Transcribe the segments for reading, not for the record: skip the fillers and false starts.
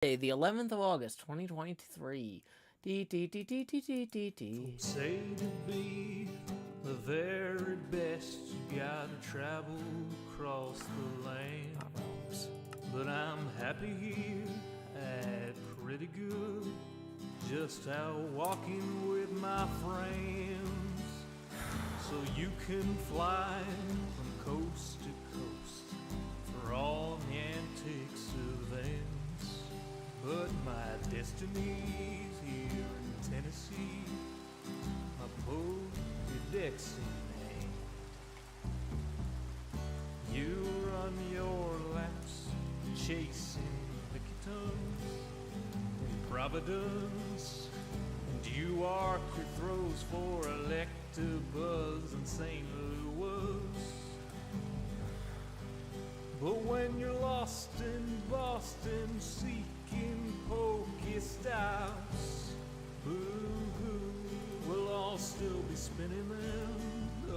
The 11th of August, 2023. Say to be the very best, you gotta travel across the land. But I'm happy here at pretty good, just out walking with my friends. So you can fly from coast to coast for all the antics of ends. But my destiny's here in Tennessee, my Moby Dick's in hand. You run your laps chasing Lickitung in Providence, and you arc your throws for Electabuzz in St. Louis. But when you're lost in Boston seeking Pokestops, boo-hoo, we'll all still be spinning them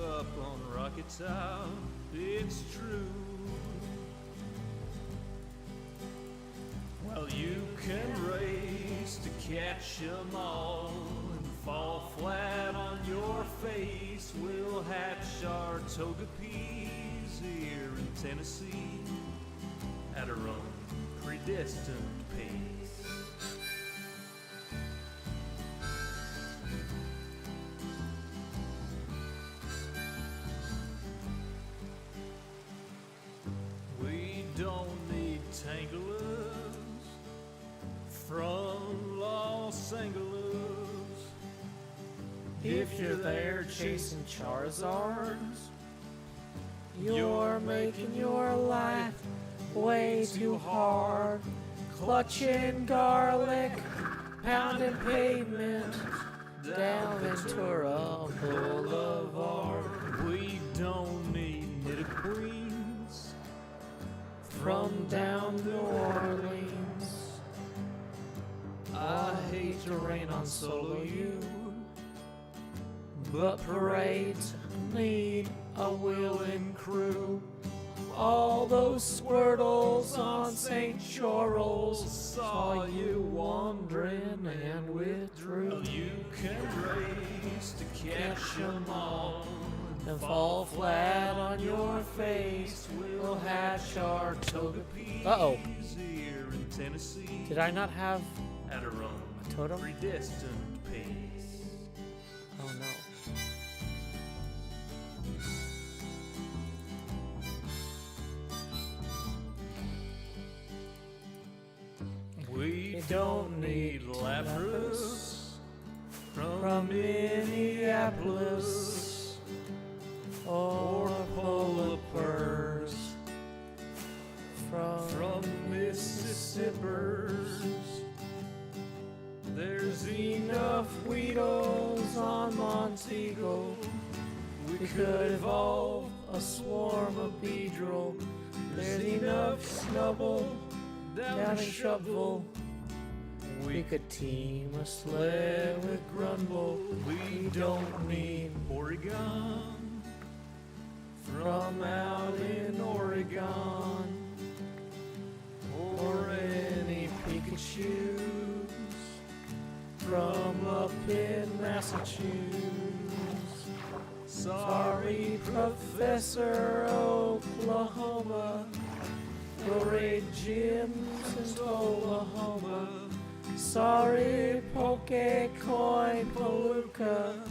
up on Rocket Top. It's true. Well, you can race to catch 'em all and fall flat on your face. We'll hatch our Togepi's here in Tennessee at our own predestined pace. We don't need tanglers from Los Angeles. If you're there chasing Charizards, you're making your life way too hard. Clutching garlic, pounding pavement down Ventura Boulevard. We don't need Nidoqueens From down New Orleans, I hate to rain on solo you, but parades need a willing crew. All those Squirtles on St. Charles saw you wandering and withdrew. Well, you can race to catch 'em all And fall flat on your face. We'll hatch our Togepi. Uh-oh. here in Tennessee Did I not have at our own a totem? predestined pace. Oh no. We don't need Lapras From Minneapolis or polar bears from Mississippers. There's enough Weedles on Montego. We could evolve a swarm of Beedrill. There's enough Snubble down in Shovel. We could team a sled with Grunble. We don't need Oregon From out in Oregon, or any Pikachus from up in Massachusetts. Sorry, Professor Oklahoma, we'll raid gyms in Oklahoma. Sorry, Pokecoin Palooka,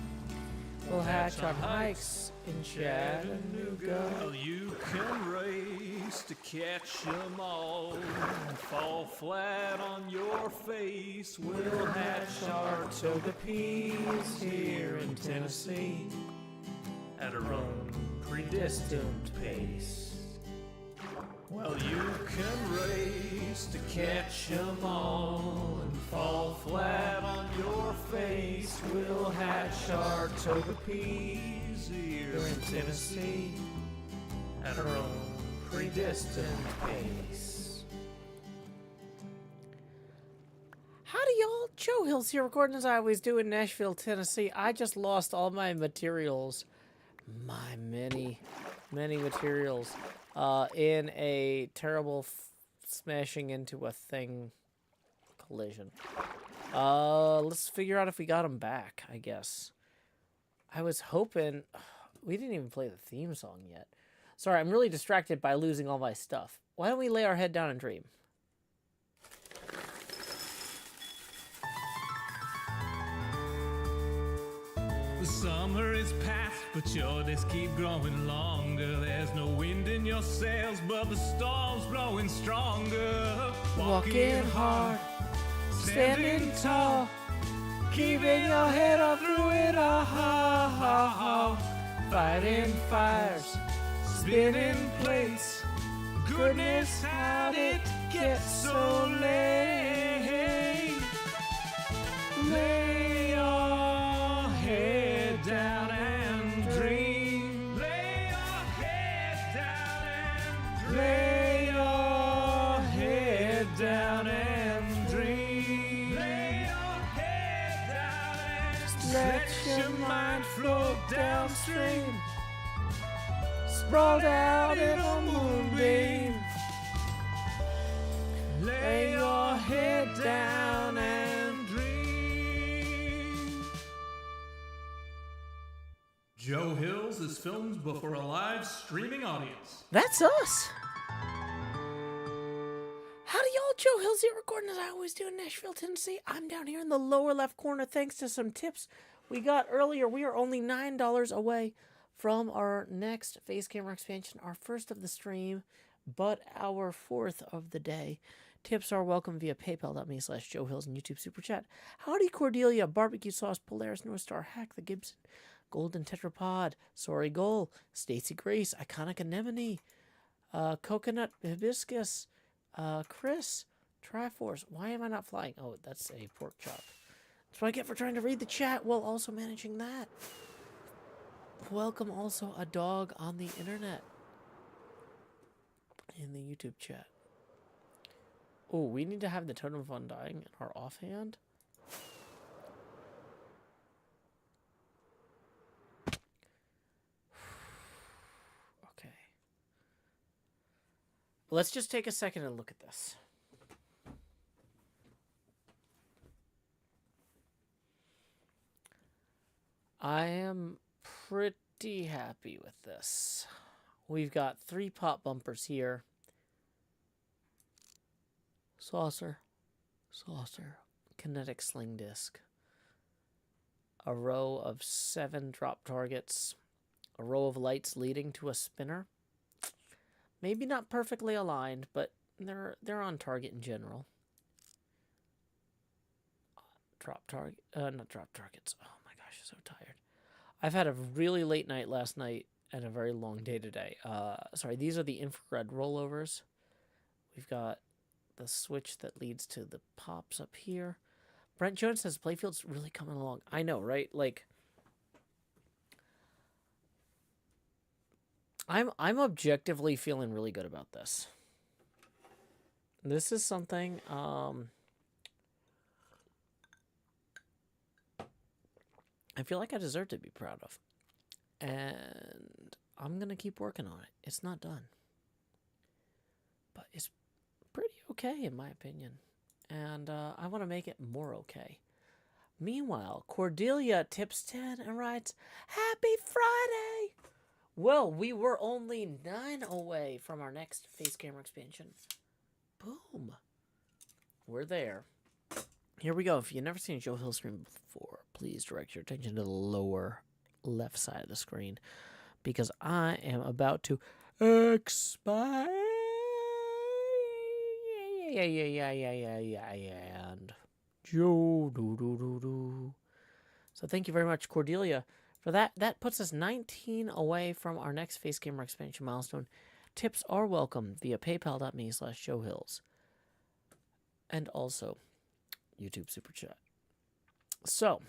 we'll hatch on hikes in Chattanooga. Well, you can race to catch 'em all and fall flat on your face. We'll hatch our Togepi's here in Tennessee at our own predestined pace. Well, you can race to catch 'em all and fall flat on your face. We'll hatch our Togepi's here in Tennessee at our own predestined pace. Howdy y'all, Joe Hills here recording as I always do in Nashville, Tennessee. I just lost all my materials. My many materials. In a terrible smashing into a thing collision. Let's figure out if we got him back, I guess. I was hoping... We didn't even play the theme song yet. Sorry, I'm really distracted by losing all my stuff. Why don't we lay our head down and dream? The summer is past, but your days keep growing longer. There's no wind in your sails, but the storm's blowing stronger. Walking hard, standing tall, keeping your head up through it all. Fighting fires, spinning plates. Goodness, how did it get so late? Lay your head down and dream. Lay your head down and dream. Lay your head down and dream. Lay your head down and dream. Let your mind float downstream. Sprawled out in a moonbeam. Lay your head down and dream. Joe Hills is filmed before a live streaming audience. That's us. Howdy, y'all. Joe Hills here, recording as I always do in Nashville, Tennessee. I'm down here in the lower left corner thanks to some tips we got earlier. We are only $9 away from our next face camera expansion, our first of the stream, but our fourth of the day. Tips are welcome via paypal.me/Joe Hills and YouTube Super Chat. Howdy Cordelia, Barbecue Sauce, Polaris, North Star, Hack the Gibson, Golden Tetrapod, Sorry Goal, Stacy Grace, Iconic Anemone, Coconut Hibiscus, Chris, Triforce. Why am I not flying? Oh, that's a pork chop. That's what I get for trying to read the chat while also managing that. Welcome also a dog on the internet in the YouTube chat. Oh, we need to have the Totem of Undying in our offhand. Okay. Let's just take a second and look at this. I am pretty happy with this. We've got 3 pop bumpers here. Saucer, kinetic sling disc. A row of 7 drop targets. A row of lights leading to a spinner. Maybe not perfectly aligned, but they're on target in general. Not drop targets. Oh my gosh, I'm so tired. I've had a really late night last night and a very long day today. Sorry, these are the infrared rollovers. We've got the switch that leads to the pops up here. Brent Jones says Playfield's really coming along. I know, right? Like, I'm objectively feeling really good about this. This is something I feel like I deserve to be proud of. And I'm going to keep working on it. It's not done. But it's pretty okay, in my opinion. And I want to make it more okay. Meanwhile, Cordelia tips 10 and writes, Happy Friday! Well, we were only 9 away from our next face camera expansion. Boom. We're there. Here we go. If you've never seen a Joe Hill stream before, please direct your attention to the lower left side of the screen, because I am about to expand. And Joe do. So thank you very much, Cordelia, for that. That puts us 19 away from our next face camera expansion milestone. Tips are welcome via paypal.me/Joe Hills. And also YouTube Super Chat. So,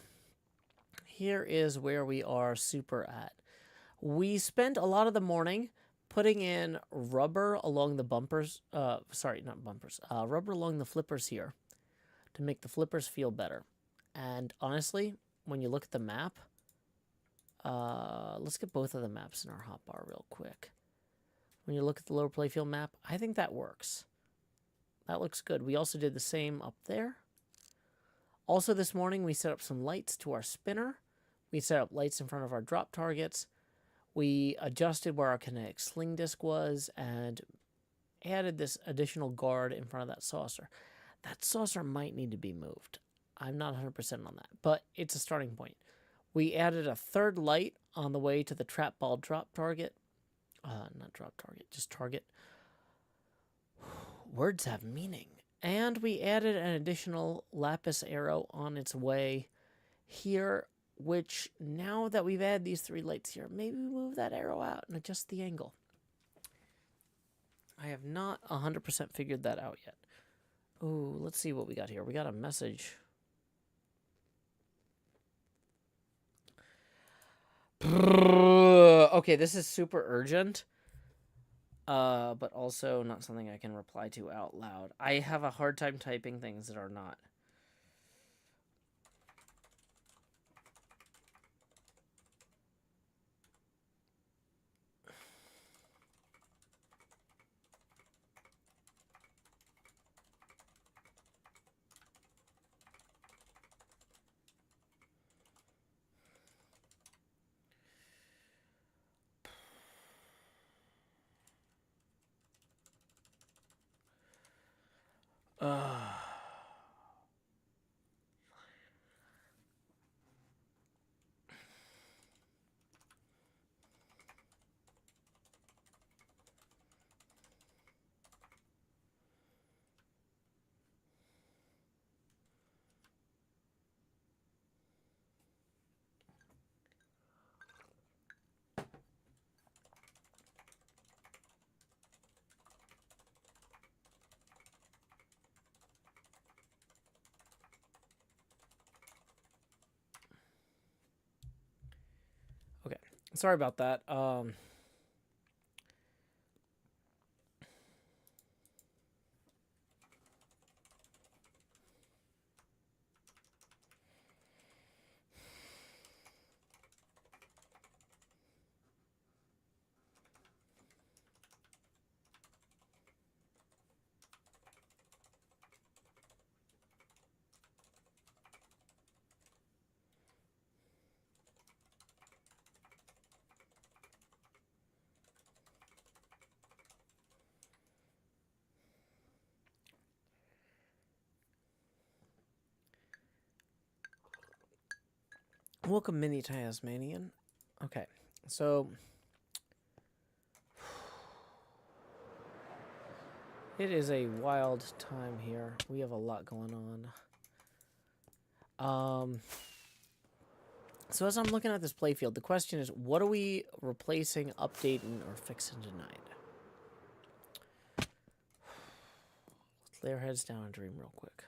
here is where we are super at. We spent a lot of the morning putting in rubber along the bumpers. Rubber along the flippers here to make the flippers feel better. And honestly, when you look at the map, let's get both of the maps in our hotbar real quick. When you look at the lower playfield map, I think that works. That looks good. We also did the same up there. Also this morning we set up some lights to our spinner. We set up lights in front of our drop targets. We adjusted where our kinetic sling disc was and added this additional guard in front of that saucer. That saucer might need to be moved. I'm not 100% on that, but it's a starting point. We added a third light on the way to the trap ball drop target. Not drop target, just target. Words have meaning. And we added an additional lapis arrow on its way here, which now that we've added these 3 lights here, maybe we move that arrow out and adjust the angle. I have not 100% figured that out yet. Oh, let's see what we got here. We got a message. Okay, this is super urgent. But also not something I can reply to out loud. I have a hard time typing things that are not. Okay, sorry about that. Welcome, Mini Tasmanian. Okay, so it is a wild time here. We have a lot going on. So as I'm looking at this playfield, the question is, what are we replacing, updating, or fixing tonight? Let's lay our heads down and dream real quick.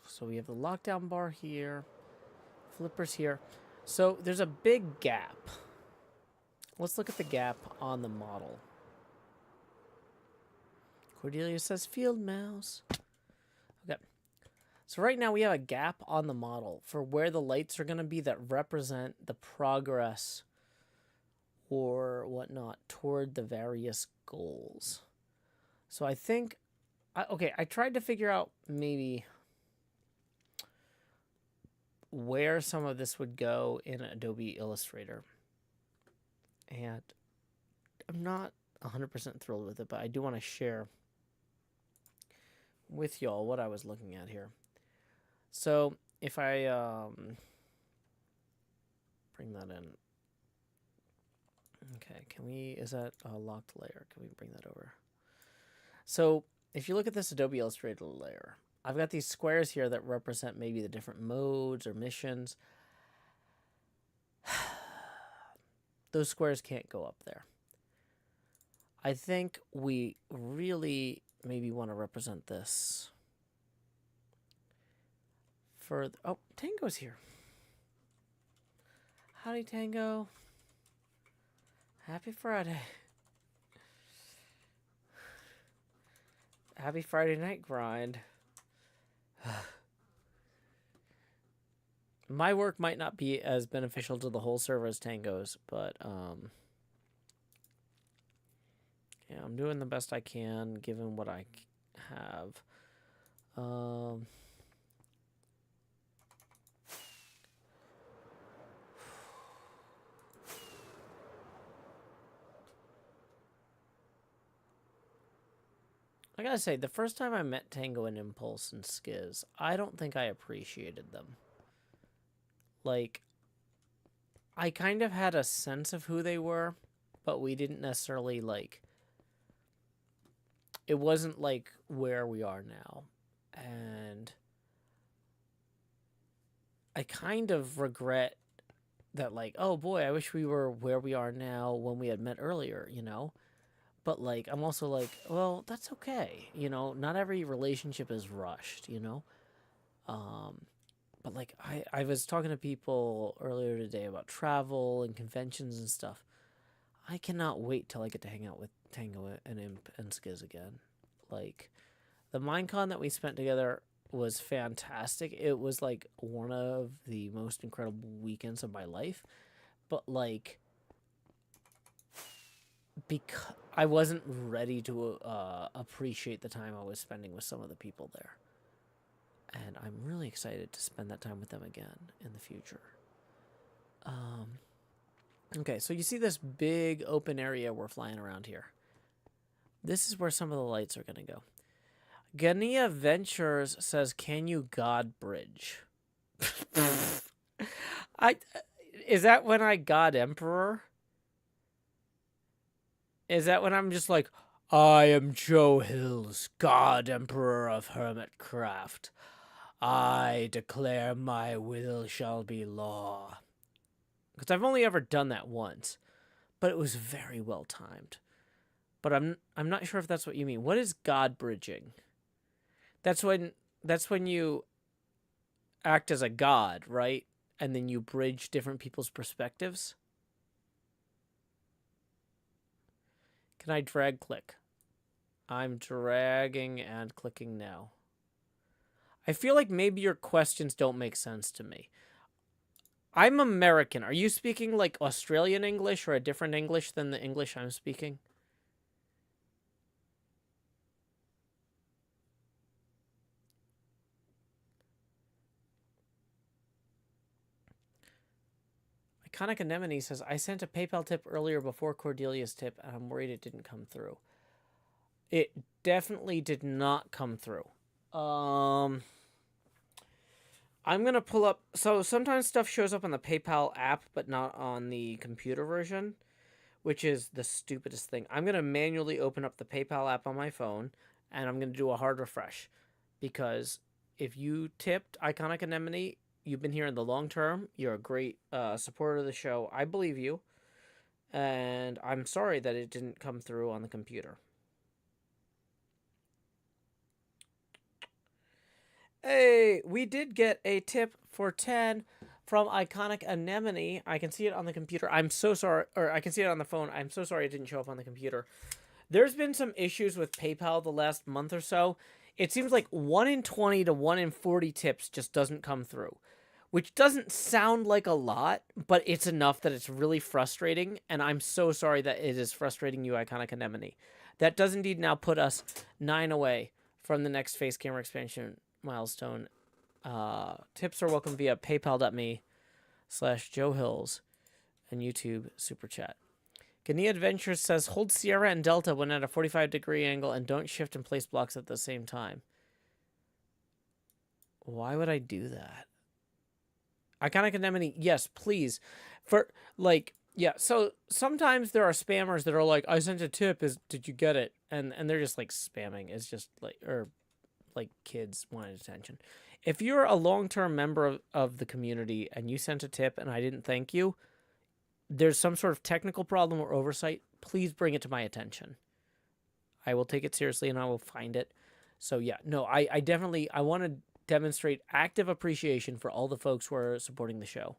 So we have the lockdown bar here, flippers here. So there's a big gap. Let's look at the gap on the model. Cordelia says field mouse. Okay. So right now we have a gap on the model for where the lights are going to be that represent the progress or whatnot toward the various goals. So I think, I tried to figure out maybe where some of this would go in Adobe Illustrator. And I'm not 100% thrilled with it, but I do want to share with y'all what I was looking at here. So if I bring that in. Okay, is that a locked layer? Can we bring that over? So if you look at this Adobe Illustrator layer, I've got these squares here that represent maybe the different modes or missions. Those squares can't go up there. I think we really maybe want to represent this further. Oh, Tango's here. Howdy, Tango. Happy Friday. Happy Friday night grind. My work might not be as beneficial to the whole server as Tango's, but yeah, I'm doing the best I can given what I have. I gotta say, the first time I met Tango and Impulse and Skiz, I don't think I appreciated them. Like, I kind of had a sense of who they were, but we didn't necessarily, like... It wasn't, like, where we are now. And I kind of regret that, like, oh boy, I wish we were where we are now when we had met earlier, you know? But, like, I'm also like, well, that's okay. You know, not every relationship is rushed, you know? But, like, I was talking to people earlier today about travel and conventions and stuff. I cannot wait till I get to hang out with Tango and Imp and Skiz again. Like, the Minecon that we spent together was fantastic. It was, like, one of the most incredible weekends of my life. But, like... because I wasn't ready to appreciate the time I was spending with some of the people there. And I'm really excited to spend that time with them again in the future. Okay, so you see this big open area we're flying around here. This is where some of the lights are going to go. Gania Ventures says, can you God bridge? Is that when I God Emperor? Is that when I'm just like, I am Joe Hills, God Emperor of HermitCraft. I declare my will shall be law. Because I've only ever done that once, but it was very well timed. But I'm not sure if that's what you mean. What is God bridging? That's when you act as a god, right? And then you bridge different people's perspectives. Can I drag click? I'm dragging and clicking now. I feel like maybe your questions don't make sense to me. I'm American. Are you speaking like Australian English or a different English than the English I'm speaking? Iconic Anemone says, I sent a PayPal tip earlier before Cordelia's tip, and I'm worried it didn't come through. It definitely did not come through. I'm going to pull up... So sometimes stuff shows up on the PayPal app, but not on the computer version, which is the stupidest thing. I'm going to manually open up the PayPal app on my phone, and I'm going to do a hard refresh. Because if you tipped Iconic Anemone, you've been here in the long term. You're a great supporter of the show. I believe you. And I'm sorry that it didn't come through on the computer. Hey, we did get a tip for 10 from Iconic Anemone. I can see it on the computer. I'm so sorry. Or I can see it on the phone. I'm so sorry it didn't show up on the computer. There's been some issues with PayPal the last month or so. It seems like 1 in 20 to 1 in 40 tips just doesn't come through. Which doesn't sound like a lot, but it's enough that it's really frustrating. And I'm so sorry that it is frustrating you, Iconic Anemone. That does indeed now put us 9 away from the next face camera expansion milestone. Tips are welcome via paypal.me/Joe Hills and YouTube Super Chat. Gania Adventures says, hold Sierra and Delta when at a 45-degree angle and don't shift and place blocks at the same time. Why would I do that? Iconic Anemone, yes, please. For, like, yeah, so sometimes there are spammers that are like, I sent a tip, did you get it? And they're just, like, spamming. It's just, like, or, like, kids wanting attention. If you're a long-term member of the community and you sent a tip and I didn't thank you, there's some sort of technical problem or oversight, please bring it to my attention. I will take it seriously and I will find it. So, yeah, no, I definitely, I want to demonstrate active appreciation for all the folks who are supporting the show.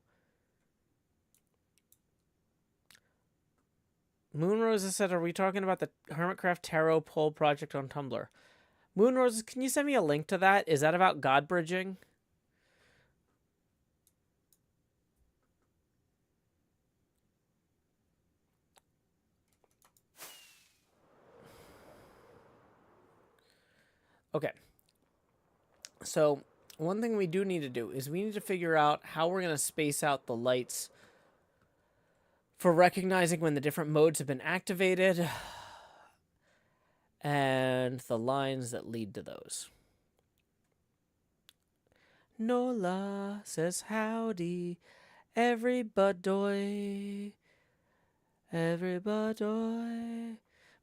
Moonrose said, are we talking about the HermitCraft Tarot poll project on Tumblr? Moon Roses, can you send me a link to that? Is that about God bridging? Okay. So, one thing we do need to do is we need to figure out how we're going to space out the lights for recognizing when the different modes have been activated and the lines that lead to those. Nola says howdy, everybody. Everybody.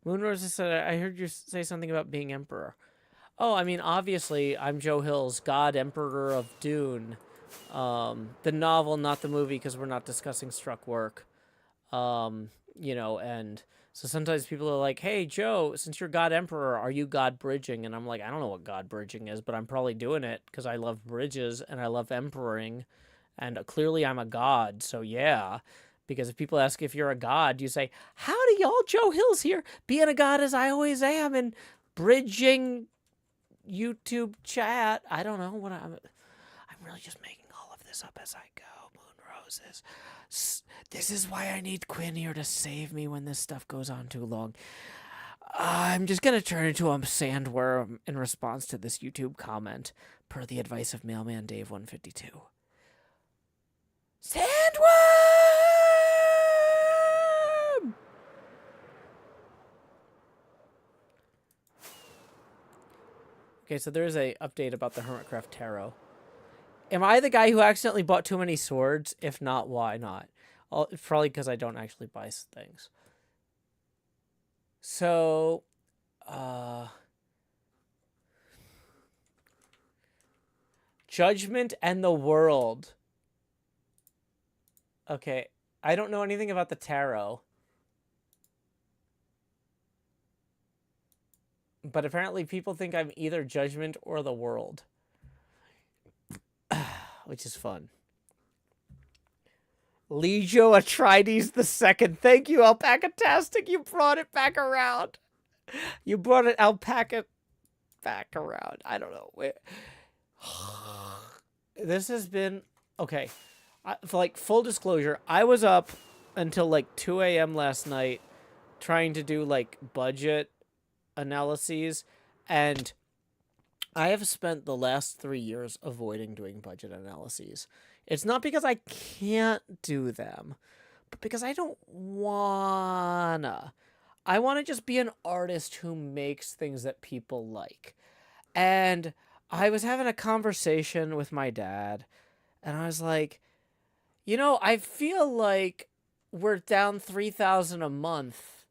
Moonrose said, I heard you say something about being emperor. Oh, I mean, obviously, I'm Joe Hill's God Emperor of Dune. The novel, not the movie, because we're not discussing Struck Work. You know, and so sometimes people are like, hey, Joe, since you're God Emperor, are you God bridging? And I'm like, I don't know what God bridging is, but I'm probably doing it because I love bridges and I love emperoring. And clearly I'm a god, so yeah. Because if people ask if you're a god, you say, howdy, y'all, Joe Hill's here, being a god as I always am, and bridging YouTube chat. I don't know what I'm really just making all of this up as I go. Moon Roses. This is why I need Quinn here to save me when this stuff goes on too long. I'm just going to turn into a sandworm in response to this YouTube comment, per the advice of Mailman Dave 152. Sandworm! Okay, so there's a update about the HermitCraft Tarot. Am I the guy who accidentally bought too many swords? If not, why not? Probably because I don't actually buy things. So, Judgment and the World. Okay, I don't know anything about the tarot. But apparently people think I'm either Judgment or the World. Which is fun. Legio Atrides the Second. Thank you, Alpaca-tastic. You brought it back around. You brought it alpaca back around. I don't know. This has been... Okay. For like full disclosure, I was up until like 2 a.m. last night trying to do like budget analyses, and I have spent the last 3 years avoiding doing budget analyses. It's not because I can't do them, but because I don't wanna. I want to just be an artist who makes things that people like. And I was having a conversation with my dad, and I was like, you know, I feel like we're down $3,000 a month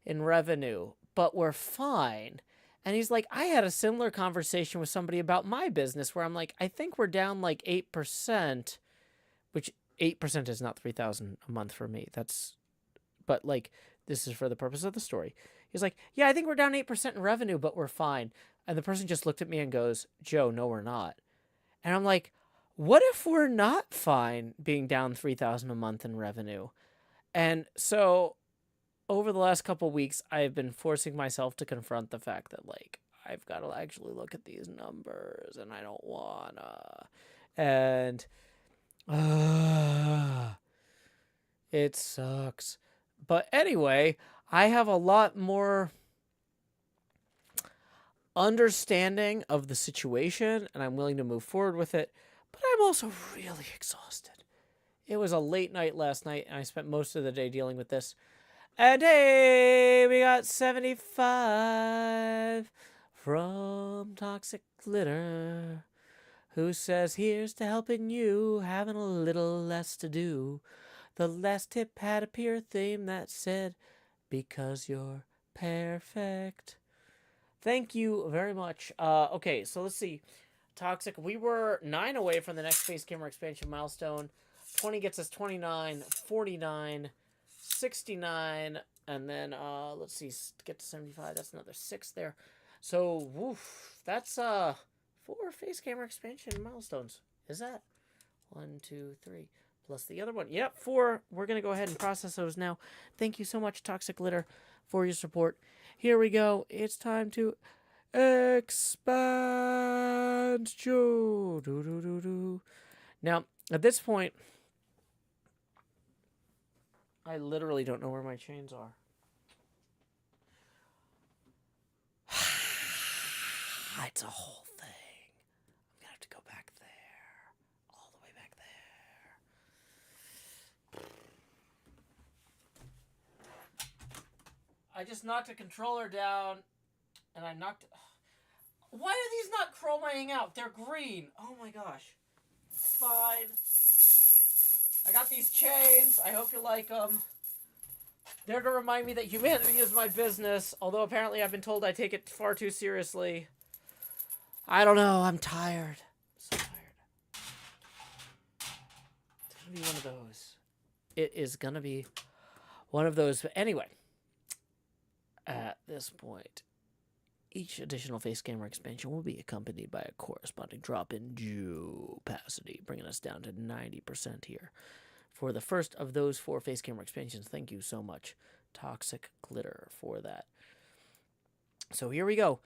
in revenue, but we're fine. And he's like, I had a similar conversation with somebody about my business where I'm like, I think we're down like 8%, which 8% is not 3,000 a month for me. But like, this is for the purpose of the story. He's like, yeah, I think we're down 8% in revenue, but we're fine. And the person just looked at me and goes, Joe, no, we're not. And I'm like, what if we're not fine being down 3,000 a month in revenue? And so over the last couple weeks, I've been forcing myself to confront the fact that, like, I've got to actually look at these numbers, and I don't wanna. And it sucks. But anyway, I have a lot more understanding of the situation, and I'm willing to move forward with it. But I'm also really exhausted. It was a late night last night, and I spent most of the day dealing with this. And hey, we got 75 from Toxic Glitter, who says, here's to helping you, having a little less to do. The last tip had a pure theme that said, because you're perfect. Thank you very much. Okay, so let's see. Toxic, we were 9 away from the next Face Camera expansion milestone. 20 gets us 29, 49... 69, and then let's see, get to 75. That's another 6 there. So woof, that's 4 face camera expansion milestones. Is that 1, 2, 3 plus the other one? Yep, 4. We're gonna go ahead and process those now. Thank you so much, Toxic Glitter, for your support. Here we go. It's time to Expand, Joe. Now, at this point, I literally don't know where my chains are. It's a whole thing. I'm gonna have to go back there. All the way back there. I just knocked a controller down, and I knocked... Why are these not chromaing out? They're green. Oh my gosh. Fine. I got these chains. I hope you like them. They're to remind me that humanity is my business, although apparently I've been told I take it far too seriously. I don't know. I'm tired. So tired. It's going to be one of those. It is going to be one of those. But anyway, at this point, each additional face camera expansion will be accompanied by a corresponding drop in opacity, bringing us down to 90% here. For the first of those 4 face camera expansions, thank you so much, Toxic Glitter, for that. So here we go.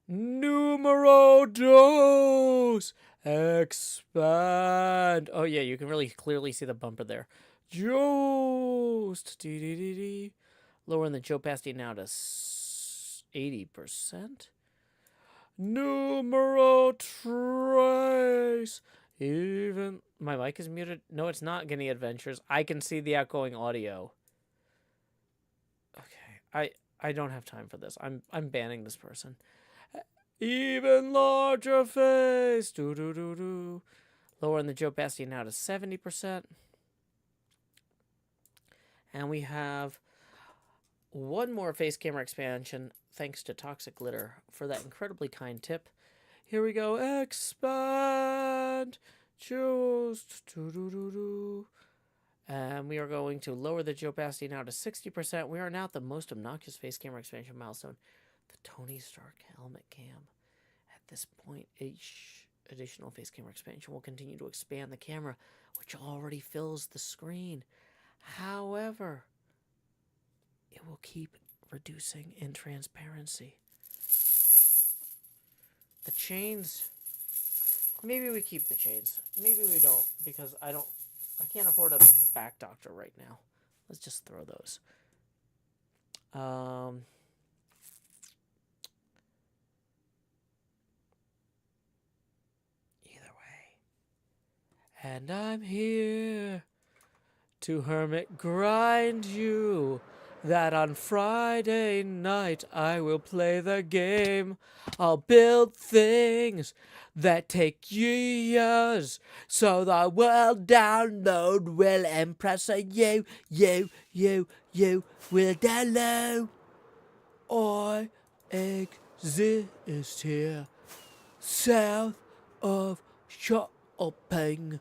Numero dos. Expand. Oh, yeah, you can really clearly see the bumper there. Joost. Lowering the opacity now to 80%. Numero tres. Even my mic is muted. No, it's not Guinea Adventures. I can see the outgoing audio. Okay, I don't have time for this. I'm banning this person. Even larger face. Lowering the opacity now to 70%. And we have one more face camera expansion, thanks to Toxic Glitter for that incredibly kind tip. Here we go. Expand. Just. And we are going to lower the opacity now to 60%. We are now at the most obnoxious face camera expansion milestone, the Tony Stark helmet cam. At this point, each additional face camera expansion will continue to expand the camera, which already fills the screen. However, it will keep reducing in transparency. The chains, maybe we keep the chains. Maybe we don't, because I can't afford a back doctor right now. Let's just throw those. Either way. And I'm here to hermit grind you, that on Friday night I will play the game. I'll build things that take years, so the world download will impress you will download. I exist here, south of shopping,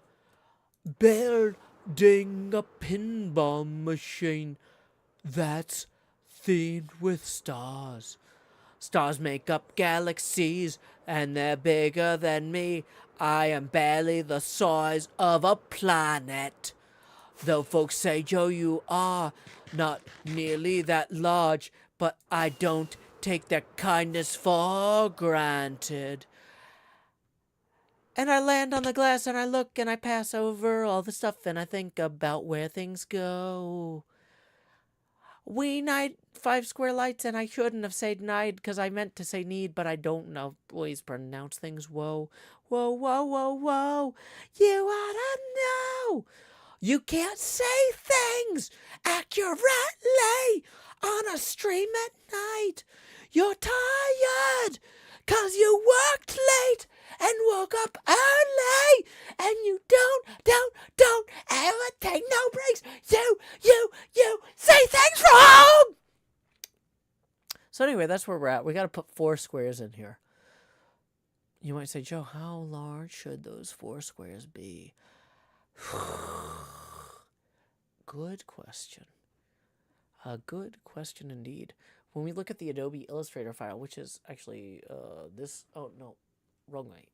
building a pinball machine that's themed with stars. Stars make up galaxies, and they're bigger than me. I am barely the size of a planet. Though folks say, Joe, you are not nearly that large, but I don't take their kindness for granted. And I land on the glass, and I look, and I pass over all the stuff, and I think about where things go. We need 5 square lights, and I shouldn't have said need, because I meant to say need, but I don't always pronounce things. Whoa. You ought to know. You can't say things accurately on a stream at night. You're tired, because you worked late and woke up early, and you don't ever take no breaks. You say things wrong. So anyway, that's where we're at. We got to put 4 squares in here. You might say, Joe, how large should those 4 squares be? Good question. A good question indeed. When we look at the Adobe Illustrator file, which is actually this... Oh, no. Wrong way.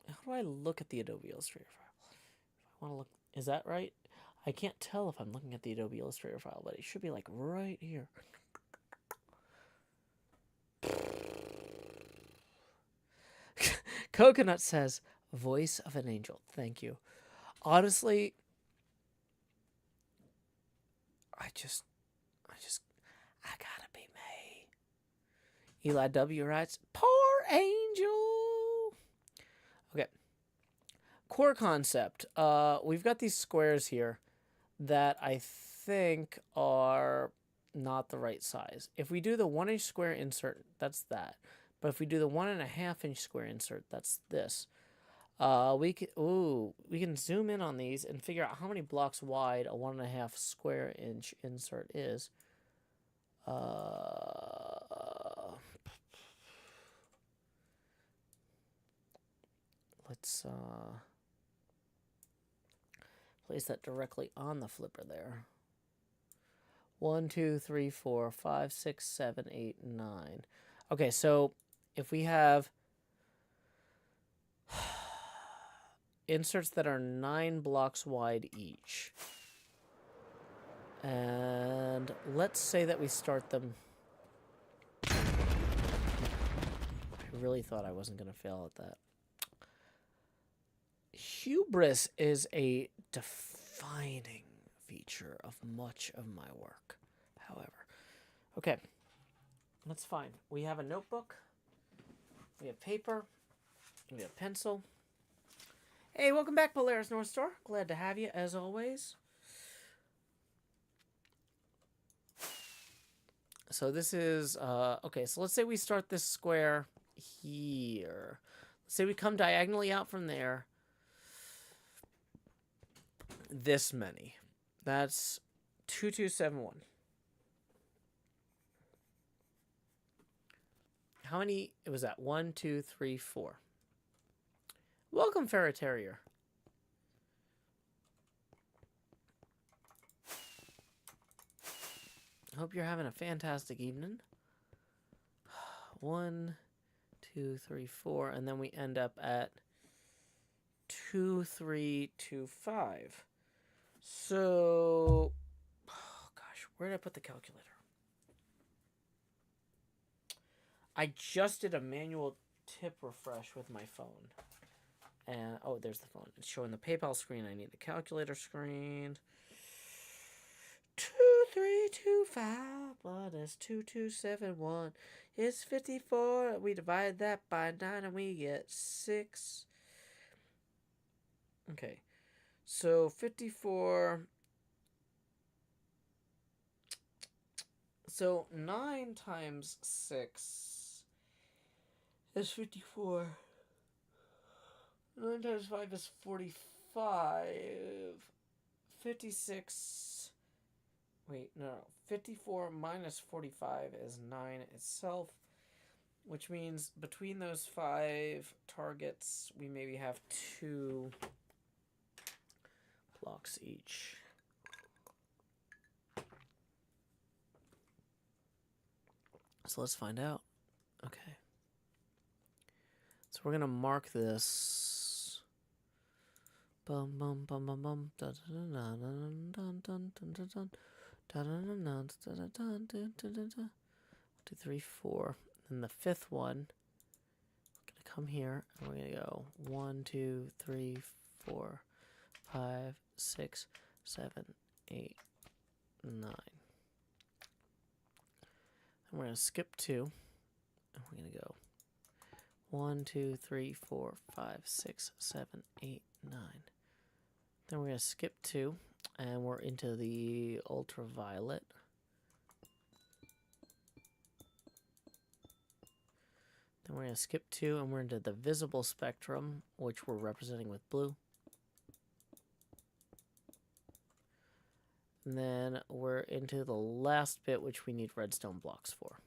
How do I look at the Adobe Illustrator file? If I want to look... Is that right? I can't tell if I'm looking at the Adobe Illustrator file, but it should be like right here. Coconut says, voice of an angel. Thank you. Honestly, I gotta be me. Eli W writes, poor angel. Okay. Core concept. We've got these squares here that I think are not the right size. If we do the 1-inch square insert, that's that. But if we do the 1.5-inch square insert, that's this. We can zoom in on these and figure out how many blocks wide a 1.5 square inch insert is. Let's place that directly on the flipper there. 1, 2, 3, 4, 5, 6, 7, 8, 9. Okay, so if we have inserts that are 9 blocks wide each, and let's say that we start them. I really thought I wasn't going to fail at that. Hubris is a defining feature of much of my work, however. Okay, that's fine. We have a notebook, we have paper, we have pencil. Hey, welcome back, Polaris North Star. Glad to have you, as always. So this is, okay, so let's say we start this square here. Let's say we come diagonally out from there. This many. That's 2271. How many was that? 1, 2, 3, 4. Welcome, Ferret Terrier. Hope you're having a fantastic evening. 1, 2, 3, 4, and then we end up at 2325. So, oh gosh, where did I put the calculator? I just did a manual tip refresh with my phone. And, oh, there's the phone. It's showing the PayPal screen. I need the calculator screen. 2325 minus 2271 is 54. We divide that by 9 and we get 6. Okay. So 54. So 9 times 6 is 54. 9 times 5 is 45. 56. Wait, no. 54 minus 45 is 9 itself, which means between those 5 targets, we maybe have 2 blocks each. So let's find out. Okay. So we're going to mark this. Bum bum bum bum bum. Dun dun dun dun dun dun dun dun. 2, 3, 4. Then the 5th one, we're gonna come here and we're gonna go 1, 2, 3, 4, 5, 6, 7, 8, 9. And we're gonna skip 2, and we're gonna go 1, 2, 3, 4, 5, 6, 7, 8, 9. Then we're gonna skip 2. And we're into the ultraviolet. Then we're going to skip 2 and we're into the visible spectrum, which we're representing with blue. And then we're into the last bit, which we need redstone blocks for.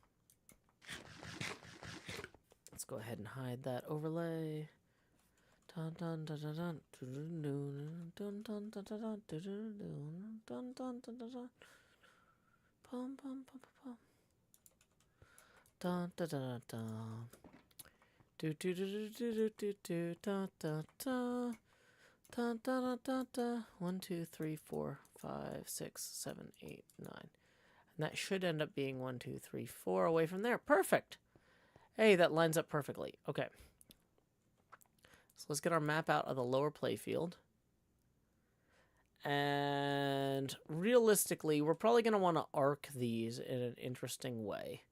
Let's go ahead and hide that overlay. Dun dun dun dun dun dun dun dun dun dun dun dun dun dun. Pum pum pum pum. Dun dun dun dun. Do do do do do do do da da da. Da da da da. 1, 2, 3, 4, 5, 6, 7, 8, 9. And that should end up being 1, 2, 3, 4 away from there. Perfect. Hey, that lines up perfectly. Okay. So let's get our map out of the lower playfield. And realistically, we're probably going to want to arc these in an interesting way.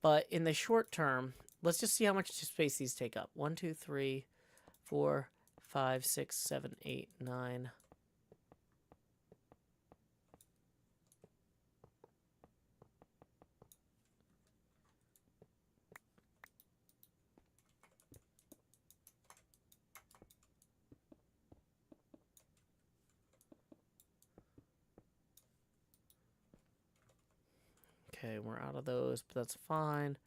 But in the short term, let's just see how much space these take up. 1, 2, 3, 4, 5, 6, 7, 8, 9. Okay, we're out of those, but that's fine.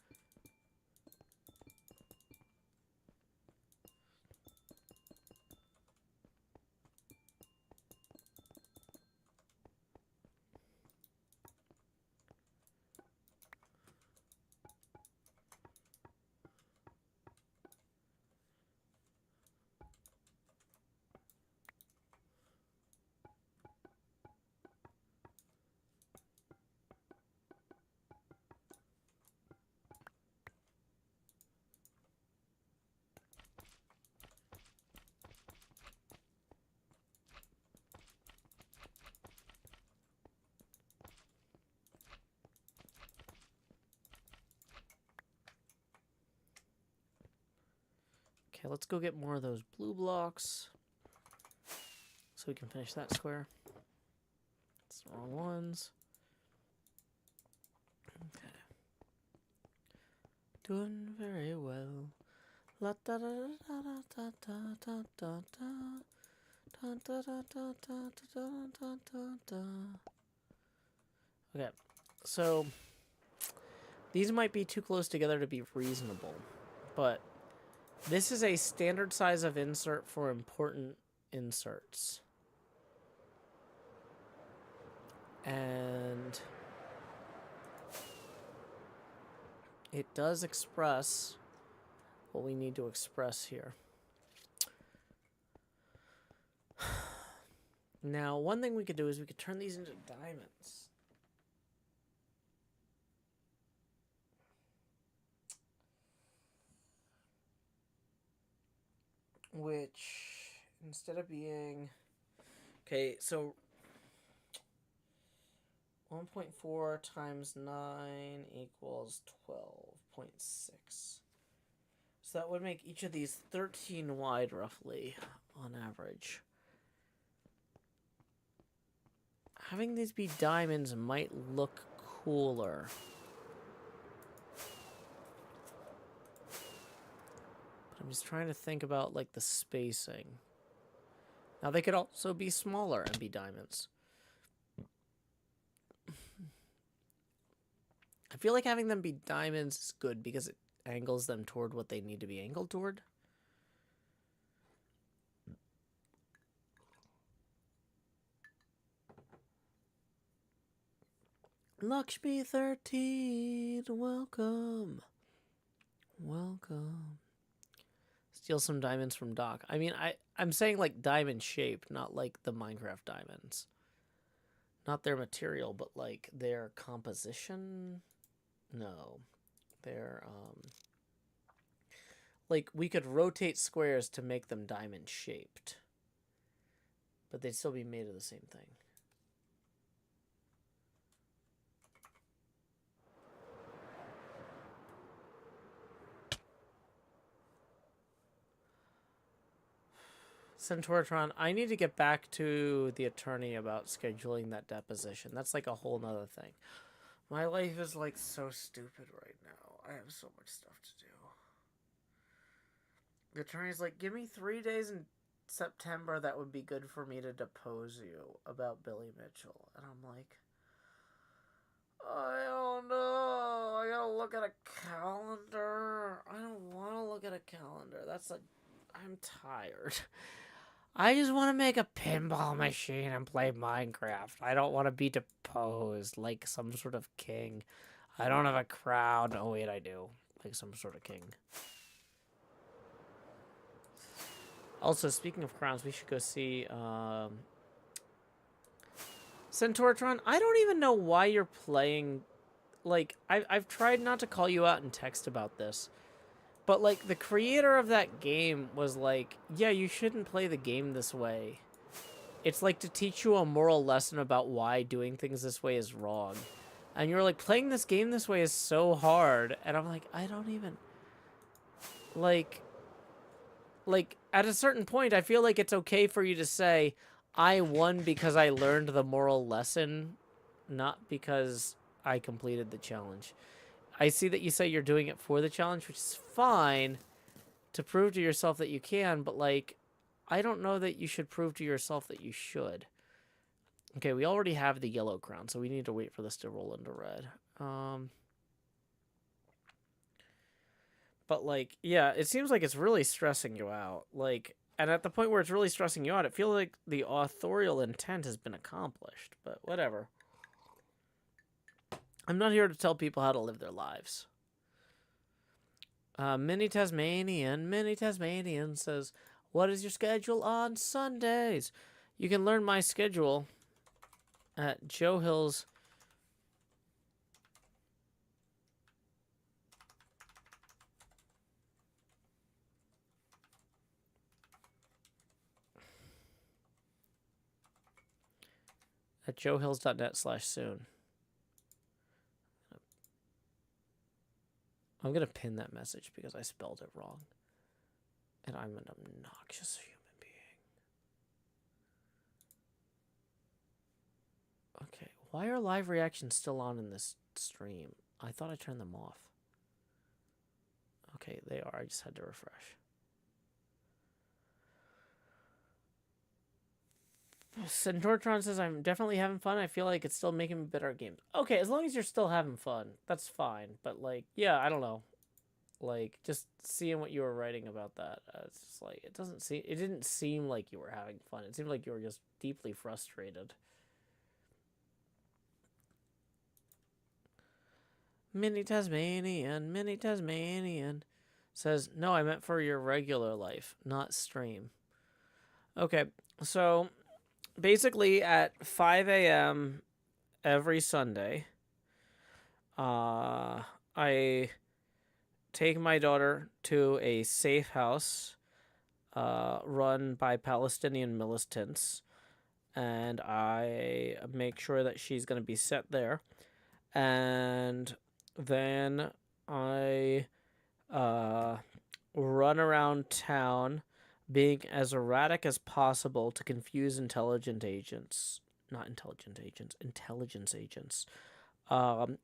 Okay, let's go get more of those blue blocks so we can finish that square. It's the wrong ones. Okay. Doing very well. La da da da da da da da da da da da da da da da. Okay, so these might be too close together to be reasonable, but this is a standard size of insert for important inserts. And it does express what we need to express here. Now, one thing we could do is we could turn these into diamonds. Which, instead of being... Okay, so 1.4 times 9 equals 12.6. So that would make each of these 13 wide, roughly, on average. Having these be diamonds might look cooler. But I'm just trying to think about, like, the spacing. Now, they could also be smaller and be diamonds. I feel like having them be diamonds is good because it angles them toward what they need to be angled toward. Lakshmi 13, welcome. Welcome. Steal some diamonds from Doc. I mean, I'm saying like diamond shaped, not like the Minecraft diamonds. Not their material, but like their composition. No. Their, like, we could rotate squares to make them diamond shaped. But they'd still be made of the same thing. Centauratron, I need to get back to the attorney about scheduling that deposition. That's like a whole nother thing. My life is like so stupid right now. I have so much stuff to do. The attorney's like, give me 3 days in September that would be good for me to depose you about Billy Mitchell. And I'm like, I don't know. I gotta look at a calendar. I don't want to look at a calendar. I'm tired. I just want to make a pinball machine and play Minecraft. I don't want to be deposed like some sort of king. I don't have a crown. Oh, wait, I do. Like some sort of king. Also, speaking of crowns, we should go see Centauratron. I don't even know why you're playing... Like, I've tried not to call you out in text about this. But, like, the creator of that game was like, yeah, you shouldn't play the game this way. It's like to teach you a moral lesson about why doing things this way is wrong. And you're like, playing this game this way is so hard. And I'm like, I don't even... Like, at a certain point, I feel like it's okay for you to say, I won because I learned the moral lesson, not because I completed the challenge. I see that you say you're doing it for the challenge, which is fine, to prove to yourself that you can, but, like, I don't know that you should prove to yourself that you should. Okay, we already have the yellow crown, so we need to wait for this to roll into red. But, like, yeah, it seems like it's really stressing you out. Like, and at the point where it's really stressing you out, it feels like the authorial intent has been accomplished. But whatever. I'm not here to tell people how to live their lives. Mini Tasmanian says, what is your schedule on Sundays? You can learn my schedule at Joe Hill's at joehills.net/soon. I'm going to pin that message because I spelled it wrong. And I'm an obnoxious human being. Okay, why are live reactions still on in this stream? I thought I turned them off. Okay, they are. I just had to refresh. Centortron says, I'm definitely having fun. I feel like it's still making me better at games. Okay, as long as you're still having fun, that's fine. But, like, yeah, I don't know. Like, just seeing what you were writing about that, it's just like, it didn't seem like you were having fun. It seemed like you were just deeply frustrated. Mini Tasmanian says, no, I meant for your regular life, not stream. Okay, so basically at 5 a.m. every Sunday, I take my daughter to a safe house run by Palestinian militants, and I make sure that she's going to be set there. And then I run around town being as erratic as possible to confuse intelligence agents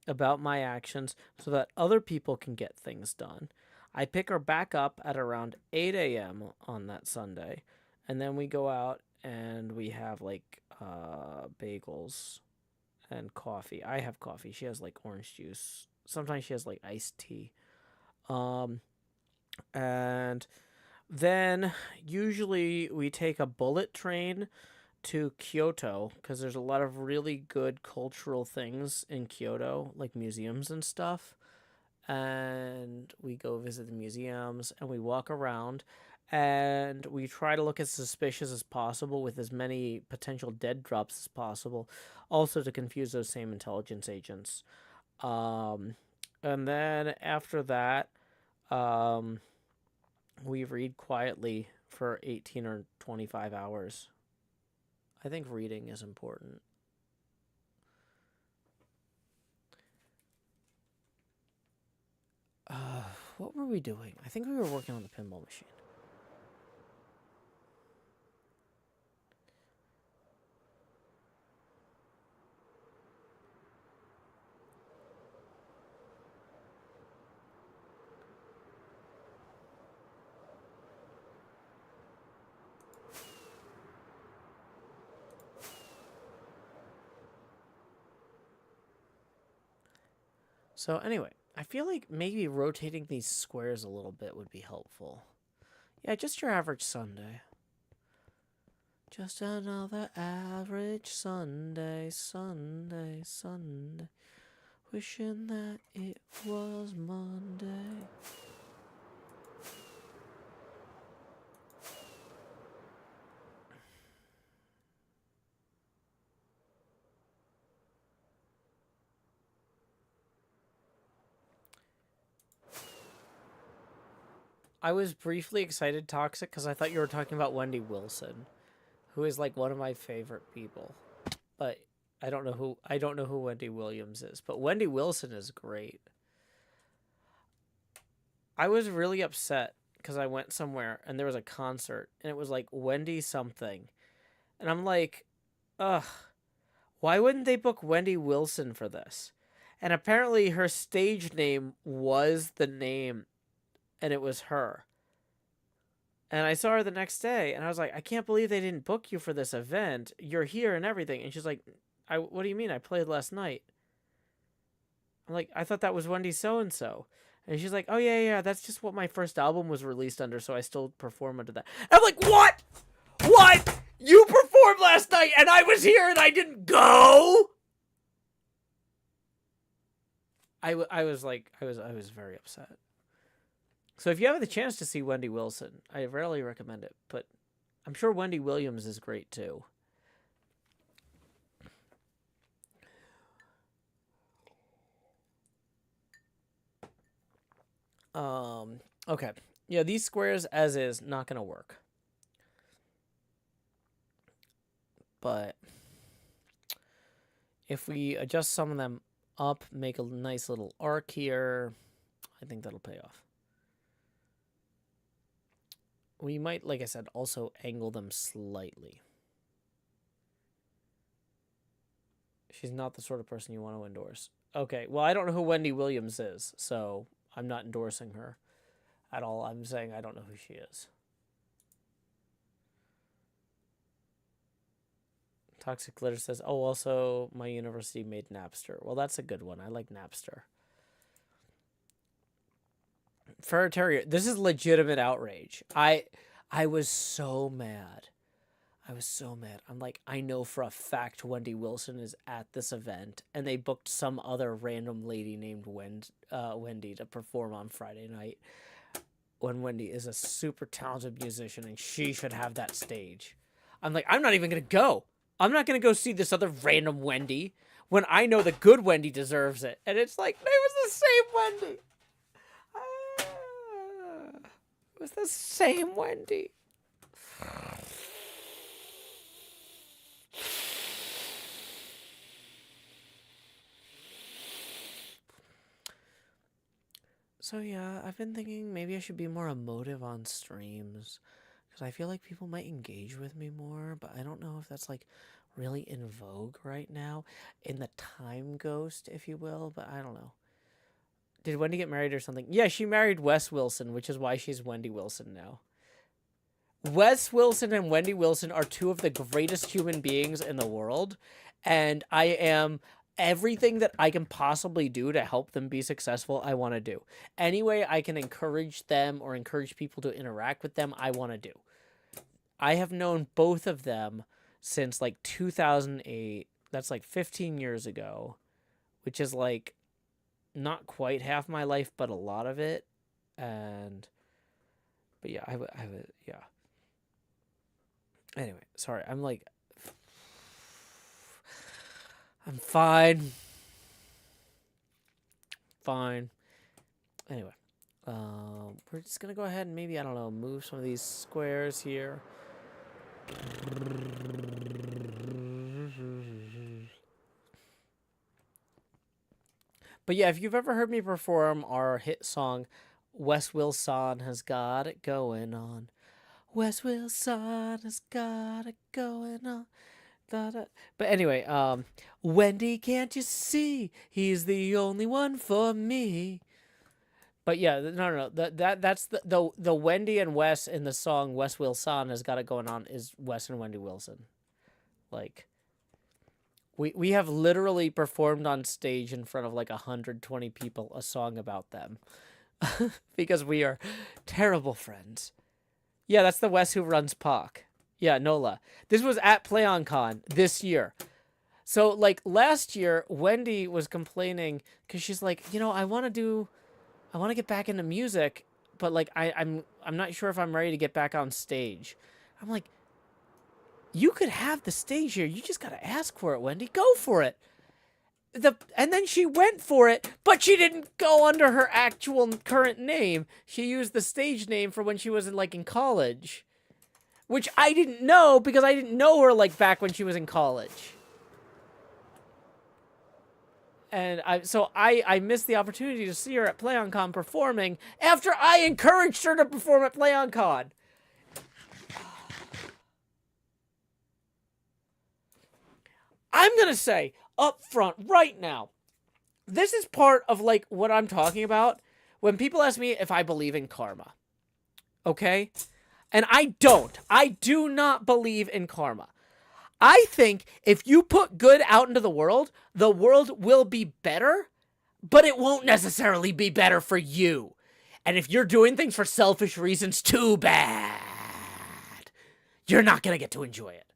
about my actions so that other people can get things done. I pick her back up at around 8 a.m. on that Sunday, and then we go out and we have, like, bagels and coffee. I have coffee. She has, like, orange juice. Sometimes she has, like, iced tea. And then usually we take a bullet train to Kyoto because there's a lot of really good cultural things in Kyoto, like museums and stuff. And we go visit the museums and we walk around and we try to look as suspicious as possible with as many potential dead drops as possible, also to confuse those same intelligence agents. And then after that, we read quietly for 18 or 25 hours. I think reading is important. What were we doing? I think we were working on the pinball machine. So anyway, I feel like maybe rotating these squares a little bit would be helpful. Yeah, just your average Sunday. Just another average Sunday. Wishing that it was Monday. I was briefly excited, Toxic, because I thought you were talking about Wendy Wilson, who is like one of my favorite people. But I don't know who Wendy Williams is. But Wendy Wilson is great. I was really upset because I went somewhere and there was a concert and it was like Wendy something. And I'm like, ugh, why wouldn't they book Wendy Wilson for this? And apparently her stage name was the name and it was her. And I saw her the next day and I was like, I can't believe they didn't book you for this event. You're here and everything. And she's like, what do you mean? I played last night. I'm like, I thought that was Wendy so-and-so. And she's like, oh, yeah, that's just what my first album was released under, so I still perform under that. And I'm like, what? What? You performed last night and I was here and I didn't go? I was very upset. So if you have the chance to see Wendy Wilson, I rarely recommend it, but I'm sure Wendy Williams is great too. Okay. Yeah, these squares as is, not gonna work. But if we adjust some of them up, make a nice little arc here, I think that'll pay off. We might, like I said, also angle them slightly. She's not the sort of person you want to endorse. Okay, well, I don't know who Wendy Williams is, so I'm not endorsing her at all. I'm saying I don't know who she is. Toxic Glitter says, oh, also, my university made Napster. Well, that's a good one. I like Napster. Fur Terrier, this is legitimate outrage. I was so mad. I was so mad. I'm like, I know for a fact Wendy Wilson is at this event, and they booked some other random lady named Wendy to perform on Friday night, when Wendy is a super talented musician, and she should have that stage. I'm like, I'm not even going to go. I'm not going to go see this other random Wendy when I know the good Wendy deserves it. And it's like, it was the same Wendy. It was the same Wendy. So yeah, I've been thinking maybe I should be more emotive on streams, because I feel like people might engage with me more, but I don't know if that's like really in vogue right now, in the time ghost, if you will, but I don't know. Did Wendy get married or something? Yeah, she married Wes Wilson, which is why she's Wendy Wilson now. Wes Wilson and Wendy Wilson are two of the greatest human beings in the world, and I am everything that I can possibly do to help them be successful, I want to do. Any way I can encourage them or encourage people to interact with them, I want to do. I have known both of them since like 2008. That's like 15 years ago, which is like not quite half my life, but a lot of it. But yeah, I would, yeah. Anyway, sorry, I'm fine. Fine. Anyway, we're just gonna go ahead and maybe, I don't know, move some of these squares here. But yeah, if you've ever heard me perform our hit song, Wes Wilson Has Got It Going On. Wes Wilson has got it going on. But anyway, Wendy, can't you see? He's the only one for me. But yeah, no. That's the Wendy and Wes in the song Wes Wilson Has Got It Going On is Wes and Wendy Wilson. Like, we have literally performed on stage in front of like 120 people a song about them. Because we are terrible friends. Yeah, that's the Wes who runs POC. Yeah, Nola. This was at PlayOnCon this year. So, like, last year, Wendy was complaining because she's like, I want to get back into music, but, like, I'm not sure if I'm ready to get back on stage. I'm like, you could have the stage here. You just got to ask for it, Wendy. Go for it. and then she went for it, but she didn't go under her actual current name. She used the stage name for when she was in college, which I didn't know because I didn't know her back when she was in college. And I missed the opportunity to see her at PlayOnCon performing after I encouraged her to perform at PlayOnCon. I'm gonna say up front right now, this is part of what I'm talking about when people ask me if I believe in karma. Okay? And I don't. I do not believe in karma. I think if you put good out into the world will be better, but it won't necessarily be better for you. And if you're doing things for selfish reasons, too bad. You're not gonna get to enjoy it.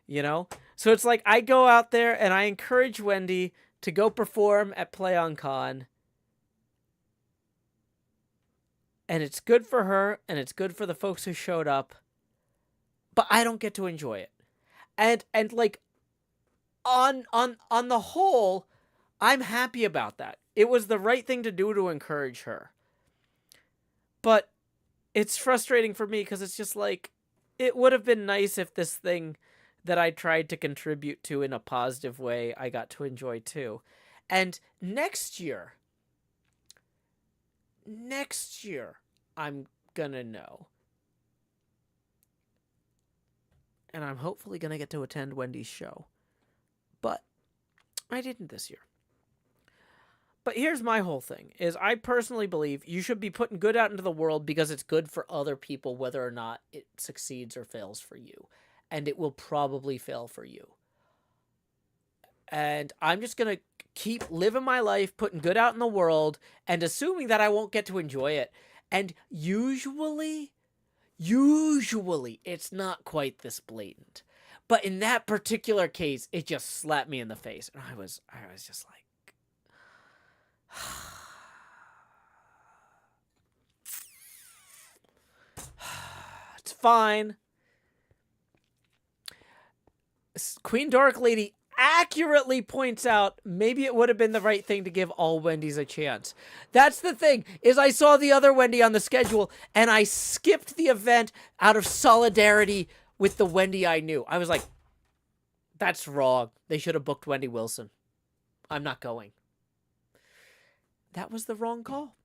You know? So it's I go out there and I encourage Wendy to go perform at PlayOnCon. And it's good for her, and it's good for the folks who showed up. But I don't get to enjoy it. And on the whole, I'm happy about that. It was the right thing to do to encourage her. But it's frustrating for me because it's just it would have been nice if this thing that I tried to contribute to in a positive way, I got to enjoy too. And next year, I'm gonna know. And I'm hopefully gonna get to attend Wendy's show. But I didn't this year. But here's my whole thing, is I personally believe you should be putting good out into the world because it's good for other people, whether or not it succeeds or fails for you. And it will probably fail for you. And I'm just going to keep living my life, putting good out in the world, and assuming that I won't get to enjoy it. And usually, it's not quite this blatant. But in that particular case, it just slapped me in the face. And I was just like, it's fine. Queen Dark Lady accurately points out maybe it would have been the right thing to give all Wendy's a chance. That's the thing, is I saw the other Wendy on the schedule and I skipped the event out of solidarity with the Wendy I knew. I was like, that's wrong. They should have booked Wendy Wilson. I'm not going. That was the wrong call.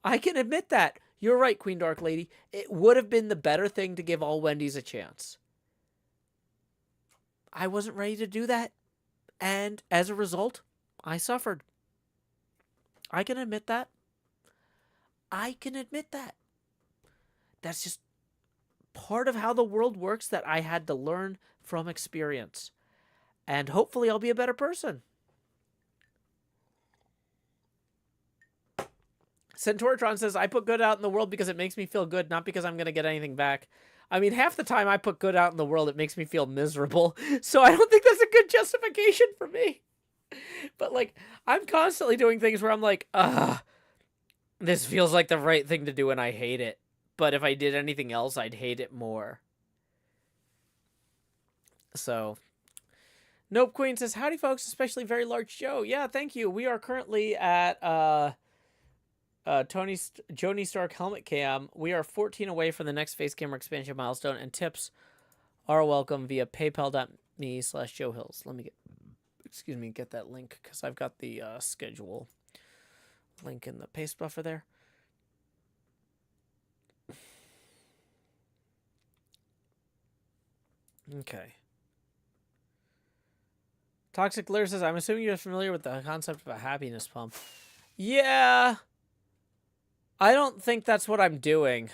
I can admit that. You're right, Queen Dark Lady. It would have been the better thing to give all Wendy's a chance. I wasn't ready to do that. And as a result, I suffered. I can admit that. That's just part of how the world works that I had to learn from experience. And hopefully I'll be a better person. Centauratron says, I put good out in the world because it makes me feel good, not because I'm going to get anything back. I mean, half the time I put good out in the world, it makes me feel miserable. So I don't think that's a good justification for me. But, I'm constantly doing things where I'm like, this feels like the right thing to do and I hate it. But if I did anything else, I'd hate it more. So, Nope Queen says, howdy folks, especially very large Joe. Yeah, thank you. We are currently at, Joni Stark Helmet Cam. We are 14 away from the next Face Camera expansion milestone, and tips are welcome via paypal.me/Joe Hills. Let me get that link because I've got the schedule link in the paste buffer there. Okay. Toxic Lair says, I'm assuming you're familiar with the concept of a happiness pump. Yeah. I don't think that's what I'm doing.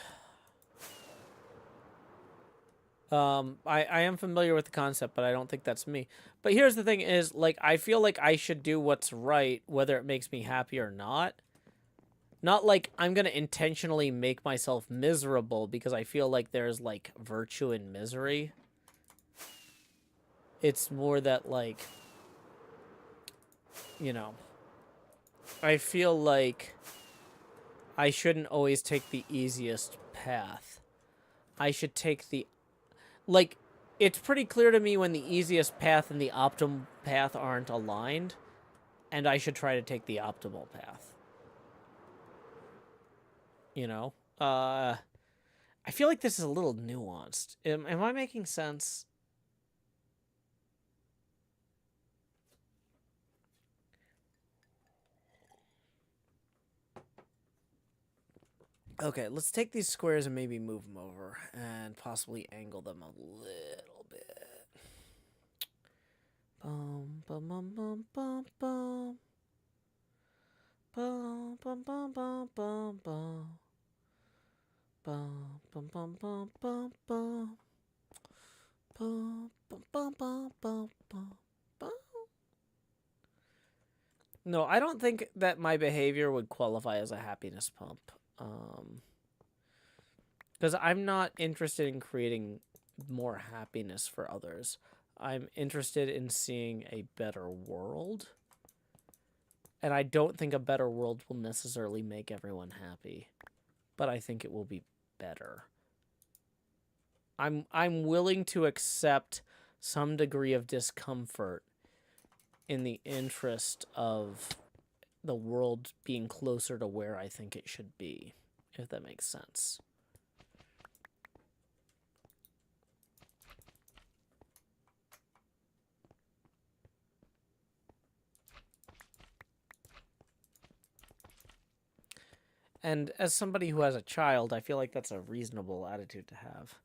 I am familiar with the concept, but I don't think that's me. But here's the thing is, I feel like I should do what's right, whether it makes me happy or not. Not like I'm going to intentionally make myself miserable because I feel like there's, virtue in misery. It's more that, I feel like I shouldn't always take the easiest path. I should take the... it's pretty clear to me when the easiest path and the optimal path aren't aligned, and I should try to take the optimal path. You know? I feel like this is a little nuanced. Am I making sense? Okay, let's take these squares and maybe move them over and possibly angle them a little bit. Bum bum bum bum bum bum. Bum bum bum bum bum bum. Bum bum bum bum bum bum. Bum bum bum bum bum bum. Bum. No, I don't think that my behavior would qualify as a happiness pump. Because I'm not interested in creating more happiness for others. I'm interested in seeing a better world. And I don't think a better world will necessarily make everyone happy. But I think it will be better. I'm willing to accept some degree of discomfort in the interest of the world being closer to where I think it should be, if that makes sense. And as somebody who has a child, I feel like that's a reasonable attitude to have.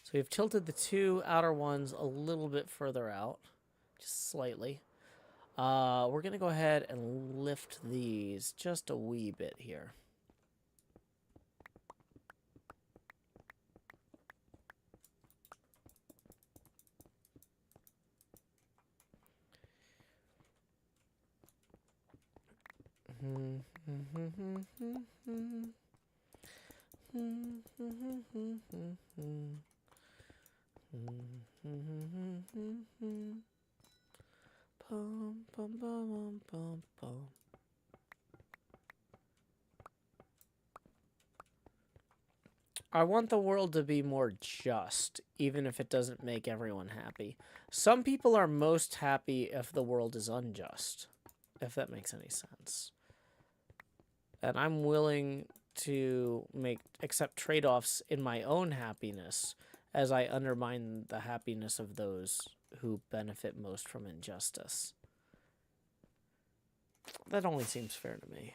So we've tilted the two outer ones a little bit further out, just slightly. We're going to go ahead and lift these just a wee bit here. I want the world to be more just, even if it doesn't make everyone happy. Some people are most happy if the world is unjust, if that makes any sense. And I'm willing to accept trade-offs in my own happiness as I undermine the happiness of those who benefit most from injustice. That only seems fair to me.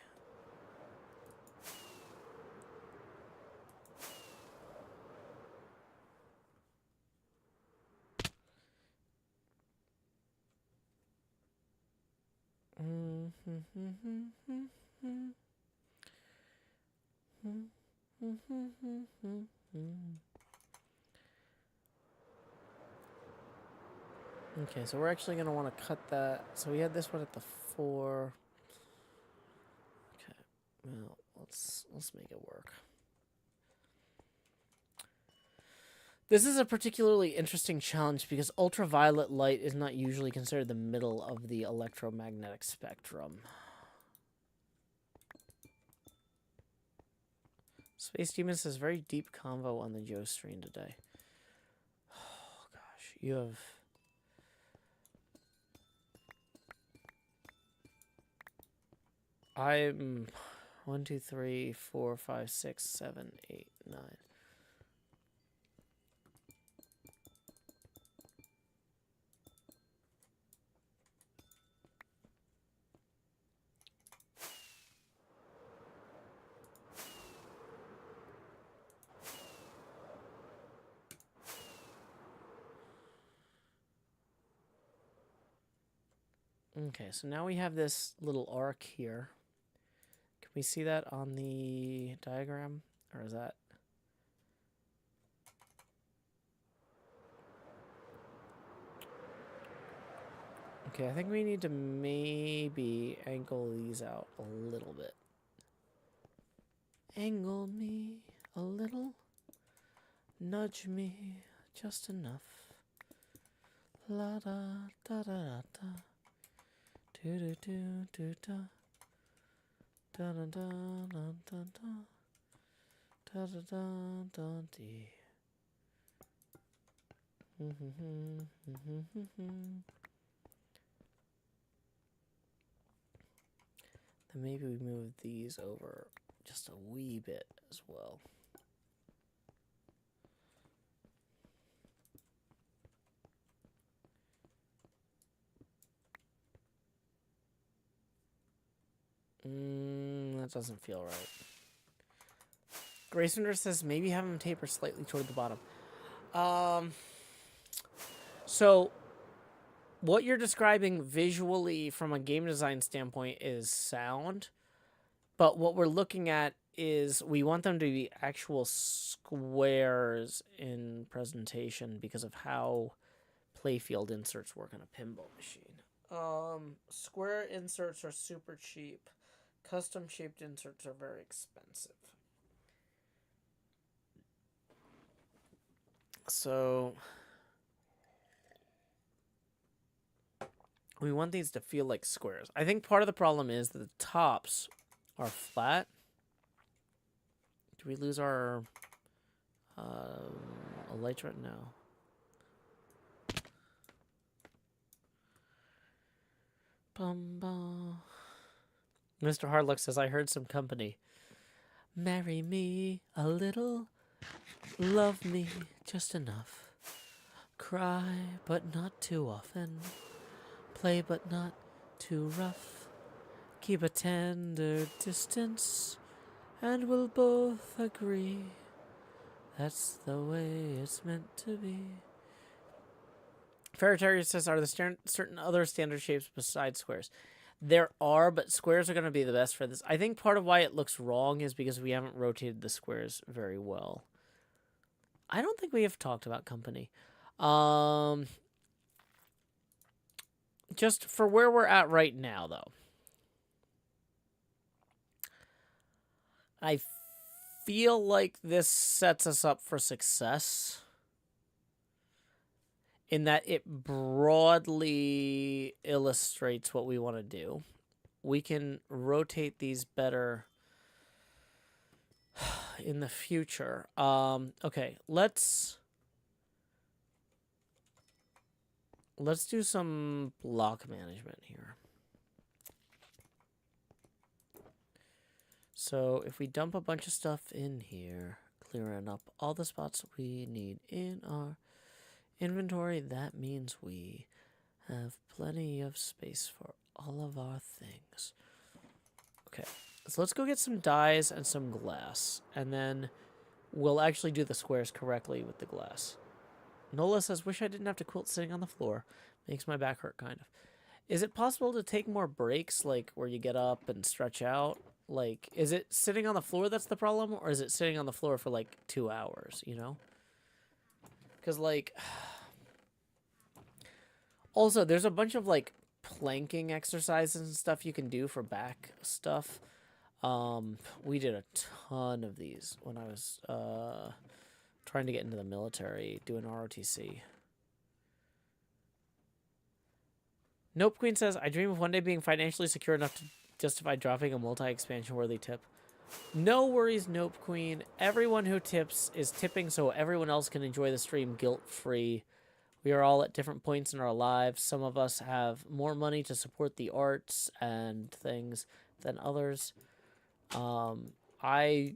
Okay, so we're actually going to want to cut that. So we had this one at the 4. Okay, well, let's make it work. This is a particularly interesting challenge because ultraviolet light is not usually considered the middle of the electromagnetic spectrum. Space Demon says very deep convo on the Joe stream today. Oh gosh, you have... I'm 1, 2, 3, 4, 5, 6, 7, 8, 9. Okay, so now we have this little arc here. Can we see that on the diagram? Or is that... Okay, I think we need to maybe angle these out a little bit. Angle me a little. Nudge me just enough. La da da da da. Do do do do da. Da da da da da da. Da da da da dee. Then maybe we move these over just a wee bit as well. That doesn't feel right. Grayson says maybe have them taper slightly toward the bottom. So what you're describing visually from a game design standpoint is sound, but what we're looking at is we want them to be actual squares in presentation because of how Playfield inserts work on a pinball machine. Square inserts are super cheap. Custom shaped inserts are very expensive. So we want these to feel like squares. I think part of the problem is that the tops are flat. Do we lose our elytra? No. Bum, bum. Mr. Hardluck says, I heard some company. Marry me a little, love me just enough. Cry, but not too often. Play, but not too rough. Keep a tender distance, and we'll both agree that's the way it's meant to be. Ferretarius says, are there certain other standard shapes besides squares? There are, but squares are going to be the best for this. I think part of why it looks wrong is because we haven't rotated the squares very well. I don't think we have talked about company. Just for where we're at right now, though. I feel like this sets us up for success in that it broadly illustrates what we want to do. We can rotate these better in the future. Okay, let's do some block management here. So if we dump a bunch of stuff in here, clearing up all the spots we need in our inventory, that means we have plenty of space for all of our things. Okay, so let's go get some dyes and some glass, and then we'll actually do the squares correctly with the glass. Nola says, wish I didn't have to quilt sitting on the floor. Makes my back hurt, kind of. Is it possible to take more breaks, like where you get up and stretch out? Like, is it sitting on the floor that's the problem, or is it sitting on the floor for like 2 hours, you know? Because, like, also, there's a bunch of, like, planking exercises and stuff you can do for back stuff. We did a ton of these when I was trying to get into the military, doing ROTC. Nope Queen says, I dream of one day being financially secure enough to justify dropping a multi-expansion worthy tip. No worries, Nope Queen. Everyone who tips is tipping so everyone else can enjoy the stream guilt-free. We are all at different points in our lives. Some of us have more money to support the arts and things than others. I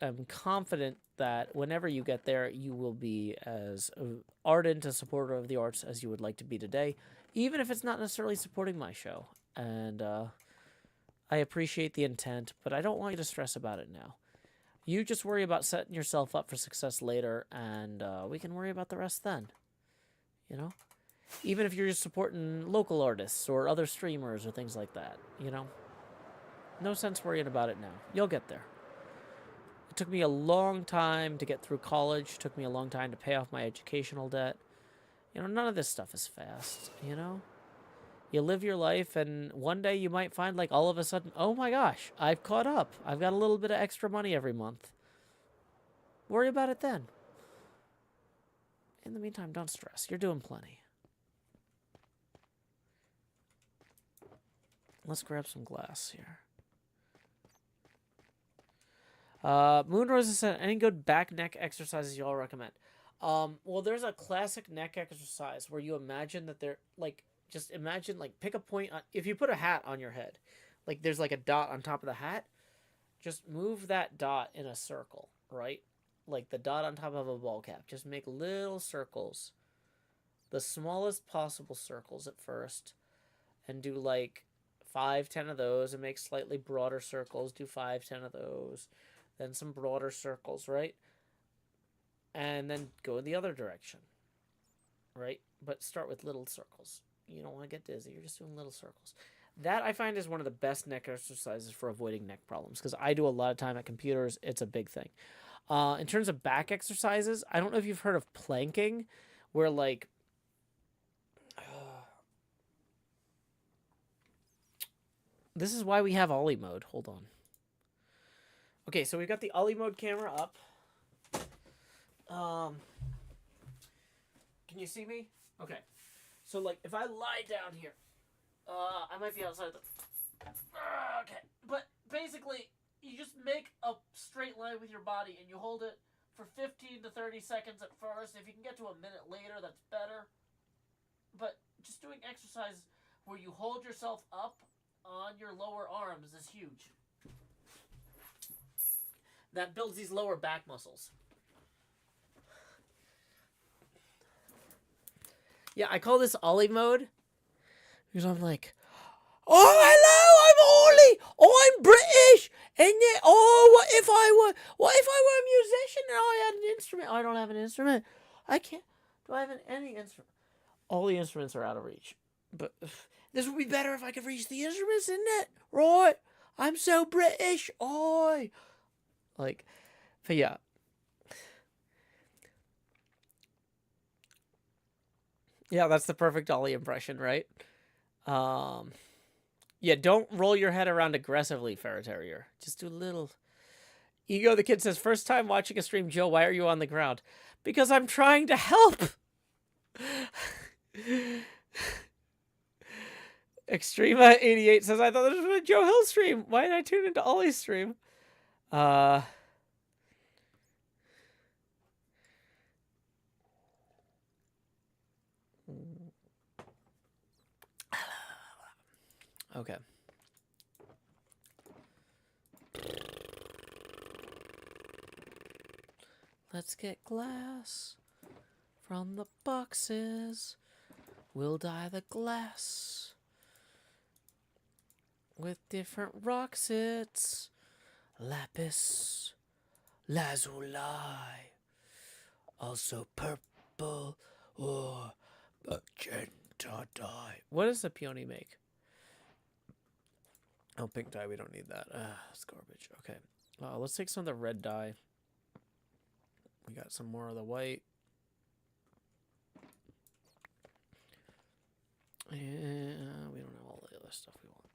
am confident that whenever you get there, you will be as ardent a supporter of the arts as you would like to be today, even if it's not necessarily supporting my show. And I appreciate the intent, but I don't want you to stress about it now. You just worry about setting yourself up for success later, and we can worry about the rest then. You know? Even if you're just supporting local artists or other streamers or things like that, you know? No sense worrying about it now. You'll get there. It took me a long time to get through college. It took me a long time to pay off my educational debt. You know, none of this stuff is fast, you know? You live your life, and one day you might find, like, all of a sudden, oh my gosh, I've caught up. I've got a little bit of extra money every month. Worry about it then. In the meantime, don't stress. You're doing plenty. Let's grab some glass here. Moonrose said, any good back neck exercises y'all recommend? Well, there's a classic neck exercise where you imagine that they're like, just imagine like pick a point on, if you put a hat on your head, like there's like a dot on top of the hat, just move that dot in a circle, right? Like the dot on top of a ball cap. Just make little circles, the smallest possible circles at first, and do like 5, 10 of those, and make slightly broader circles. Do 5, 10 of those, then some broader circles, right? And then go in the other direction, right? But start with little circles. You don't want to get dizzy. You're just doing little circles. That I find is one of the best neck exercises for avoiding neck problems, because I do a lot of time at computers. It's a big thing. In terms of back exercises, I don't know if you've heard of planking, where like this is why we have Ollie mode. Hold on. Okay, so we've got the Ollie mode camera up. Can you see me? Okay. So like if I lie down here, I might be outside the. Okay, but basically you just make a straight line with your body and you hold it for 15 to 30 seconds at first. If you can get to a minute later, that's better. But just doing exercises where you hold yourself up on your lower arms is huge. That builds these lower back muscles. Yeah, I call this Ollie mode because I'm like, oh, hello, I'm Ollie. I'm British. And then, what if I were a musician and I had an instrument? I don't have an instrument. I can't. Do I have any instrument? All the instruments are out of reach. But this would be better if I could reach the instruments, isn't it? Right? I'm so British. Like, but yeah. Yeah, that's the perfect Ollie impression, right? Yeah, don't roll your head around aggressively, Ferret Terrier. Just do a little. Ego the Kid says, first time watching a stream, Joe, why are you on the ground? Because I'm trying to help. Extrema88 says, I thought this was a Joe Hill stream. Why did I tune into Ollie's stream? Okay. Let's get glass from the boxes. We'll dye the glass with different rocks. It's lapis lazuli, also purple or magenta dye. What does the peony make? Oh, pink dye. We don't need that. It's garbage. Okay. Let's take some of the red dye. We got some more of the white. Yeah, we don't have all the other stuff we want.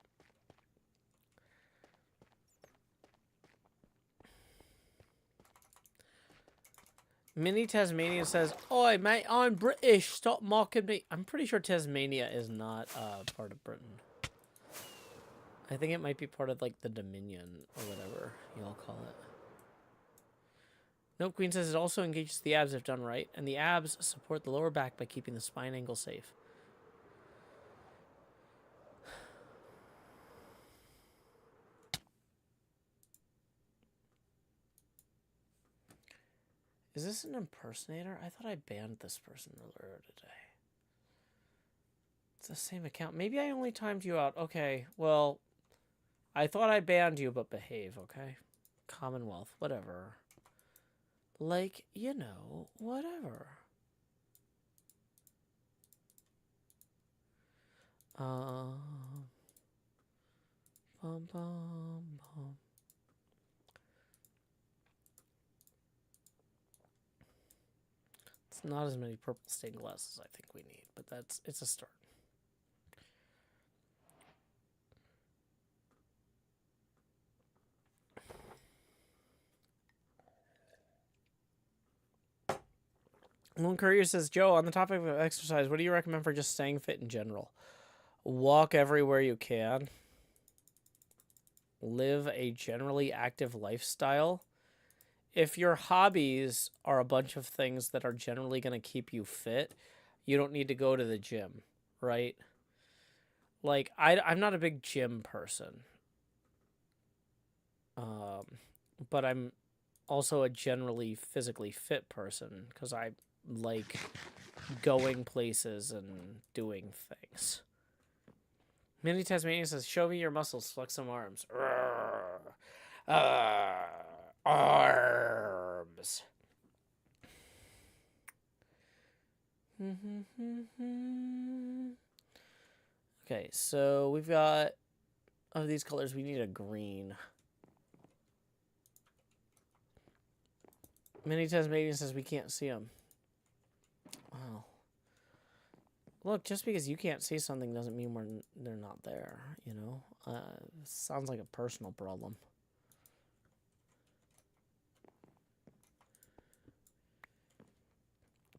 Mini Tasmania says, oi, mate, I'm British. Stop mocking me. I'm pretty sure Tasmania is not part of Britain. I think it might be part of, like, the Dominion or whatever y'all call it. Nope, Queen says it also engages the abs if done right, and the abs support the lower back by keeping the spine angle safe. Is this an impersonator? I thought I banned this person earlier today. It's the same account. Maybe I only timed you out. Okay, well, I thought I banned you, but behave, okay? Commonwealth, whatever. Like, you know, whatever. Bum, bum, bum. It's not as many purple stained glass as I think we need, but it's a start. Lone Courier says, Joe, on the topic of exercise, what do you recommend for just staying fit in general? Walk everywhere you can. Live a generally active lifestyle. if your hobbies are a bunch of things that are generally going to keep you fit, you don't need to go to the gym, right? Like, I'm not a big gym person. But I'm also a generally physically fit person because I like going places and doing things. Mini Tasmania says, show me your muscles, flex some arms. Arms. Okay, so we've got, of these colors, we need a green. Mini Tasmania says we can't see them. Wow. Look, just because you can't see something doesn't mean they're not there, you know? Sounds like a personal problem.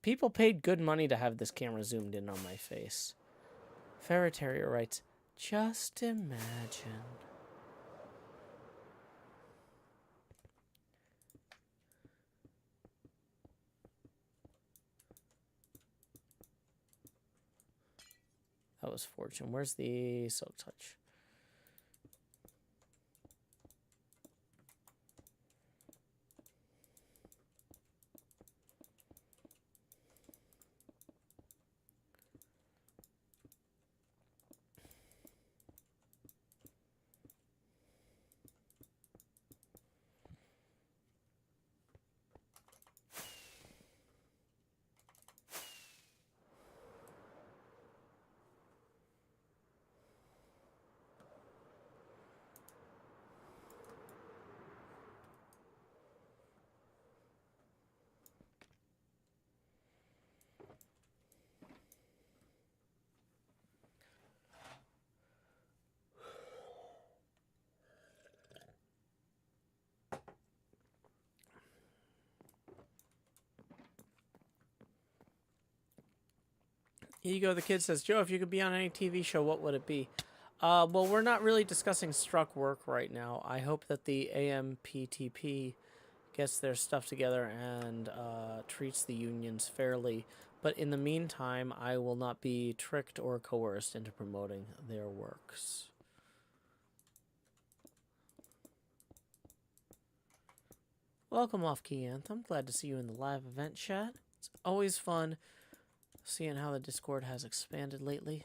People paid good money to have this camera zoomed in on my face. Ferret Terrier writes, just imagine. That was Fortune. Where's the Silk Touch? Ego the Kid says, Joe, if you could be on any TV show, what would it be? Well, we're not really discussing struck work right now. I hope that the AMPTP gets their stuff together and treats the unions fairly. But in the meantime, I will not be tricked or coerced into promoting their works. Welcome, Off-Key Anthem. Glad to see you in the live event chat. It's always fun seeing how the Discord has expanded lately.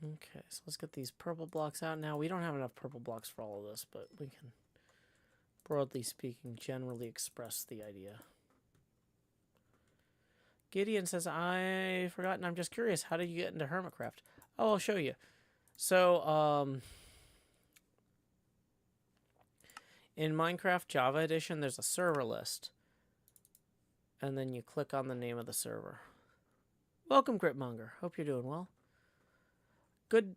Okay, so let's get these purple blocks out now. We don't have enough purple blocks for all of this, but we can, broadly speaking, generally express the idea. Gideon says, I've forgotten, I'm just curious, how did you get into HermitCraft? Oh, I'll show you. So, in Minecraft Java Edition, there's a server list. And then you click on the name of the server. Welcome, Gritmonger. Hope you're doing well. Good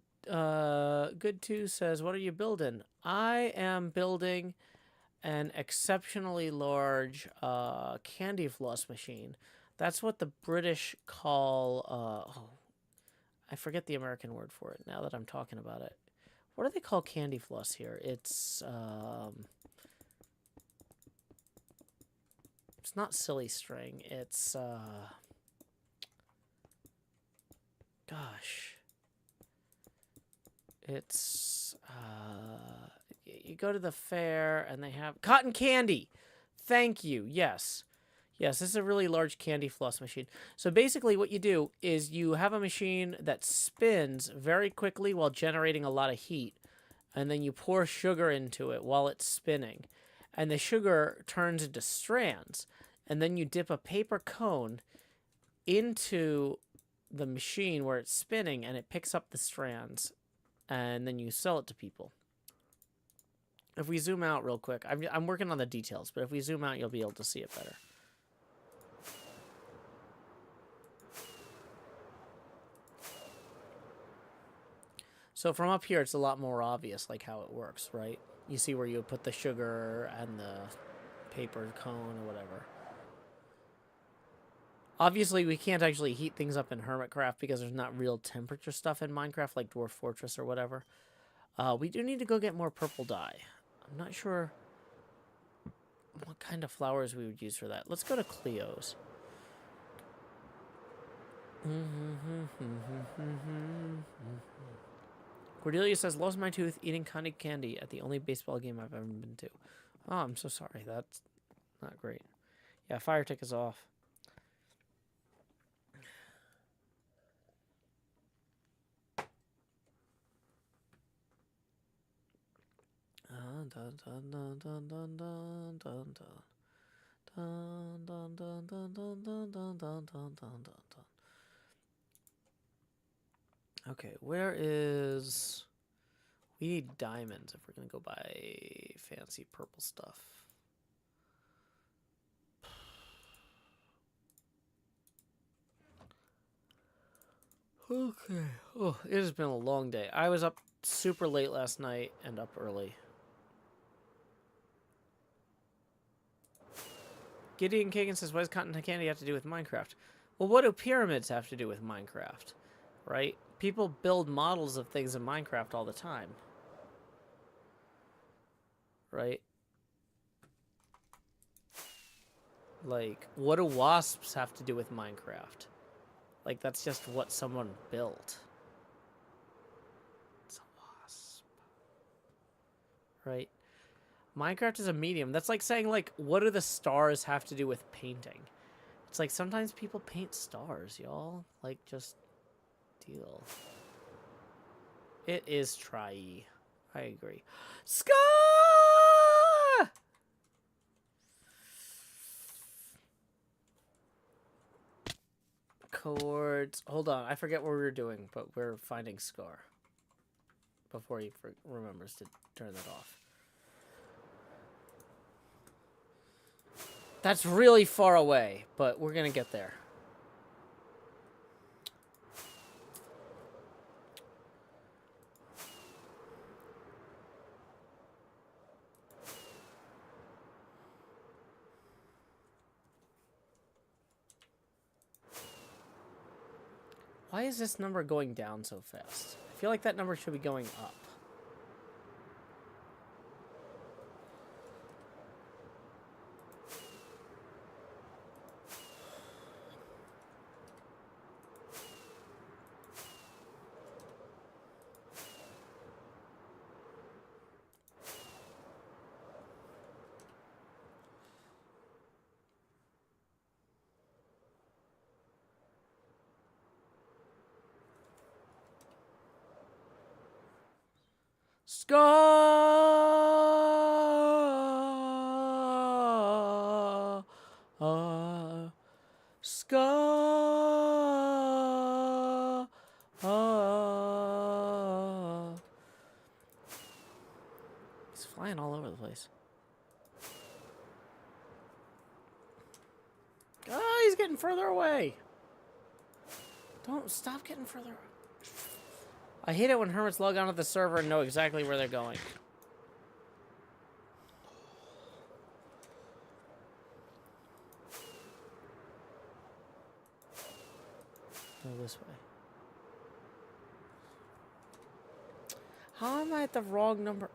Too says, what are you building? I am building an exceptionally large candy floss machine. That's what the British call, I forget the American word for it now that I'm talking about it. What do they call candy floss here? It's not silly string. It's, gosh. It's, you go to the fair and they have cotton candy. Thank you. Yes. Yes, this is a really large candy floss machine. So basically what you do is you have a machine that spins very quickly while generating a lot of heat. And then you pour sugar into it while it's spinning. And the sugar turns into strands. And then you dip a paper cone into the machine where it's spinning and it picks up the strands. And then you sell it to people. If we zoom out real quick, I'm working on the details, but if we zoom out, you'll be able to see it better. So from up here, it's a lot more obvious, like how it works, right? You see where you put the sugar and the paper cone or whatever. Obviously, we can't actually heat things up in HermitCraft because there's not real temperature stuff in Minecraft like Dwarf Fortress or whatever. We do need to go get more purple dye. I'm not sure what kind of flowers we would use for that. Let's go to Cleo's. Cordelia says, lost my tooth eating cotton candy at the only baseball game I've ever been to. Oh, I'm so sorry. That's not great. Yeah, fire tick is off. Okay, where is... We need diamonds if we're going to go buy fancy purple stuff. Okay. Oh, it has been a long day. I was up super late last night and up early. Gideon Kagan says, what does cotton candy have to do with Minecraft? Well, what do pyramids have to do with Minecraft? Right? People build models of things in Minecraft all the time. Right? Like, what do wasps have to do with Minecraft? Like, that's just what someone built. It's a wasp. Right? Minecraft is a medium. That's like saying, like, what do the stars have to do with painting? It's like, sometimes people paint stars, y'all. Like, just deal. It is try-y. I agree. Sky! Chords. Hold on. I forget what we were doing, but we're finding Scar. Before he remembers to turn that off. That's really far away, but we're going to get there. Why is this number going down so fast? I feel like that number should be going up. Scar, Scar, He's flying all over the place. Oh, he's getting further away. Don't stop getting further away. I hate it when hermits log onto the server and know exactly where they're going. Go this way. How am I at the wrong number?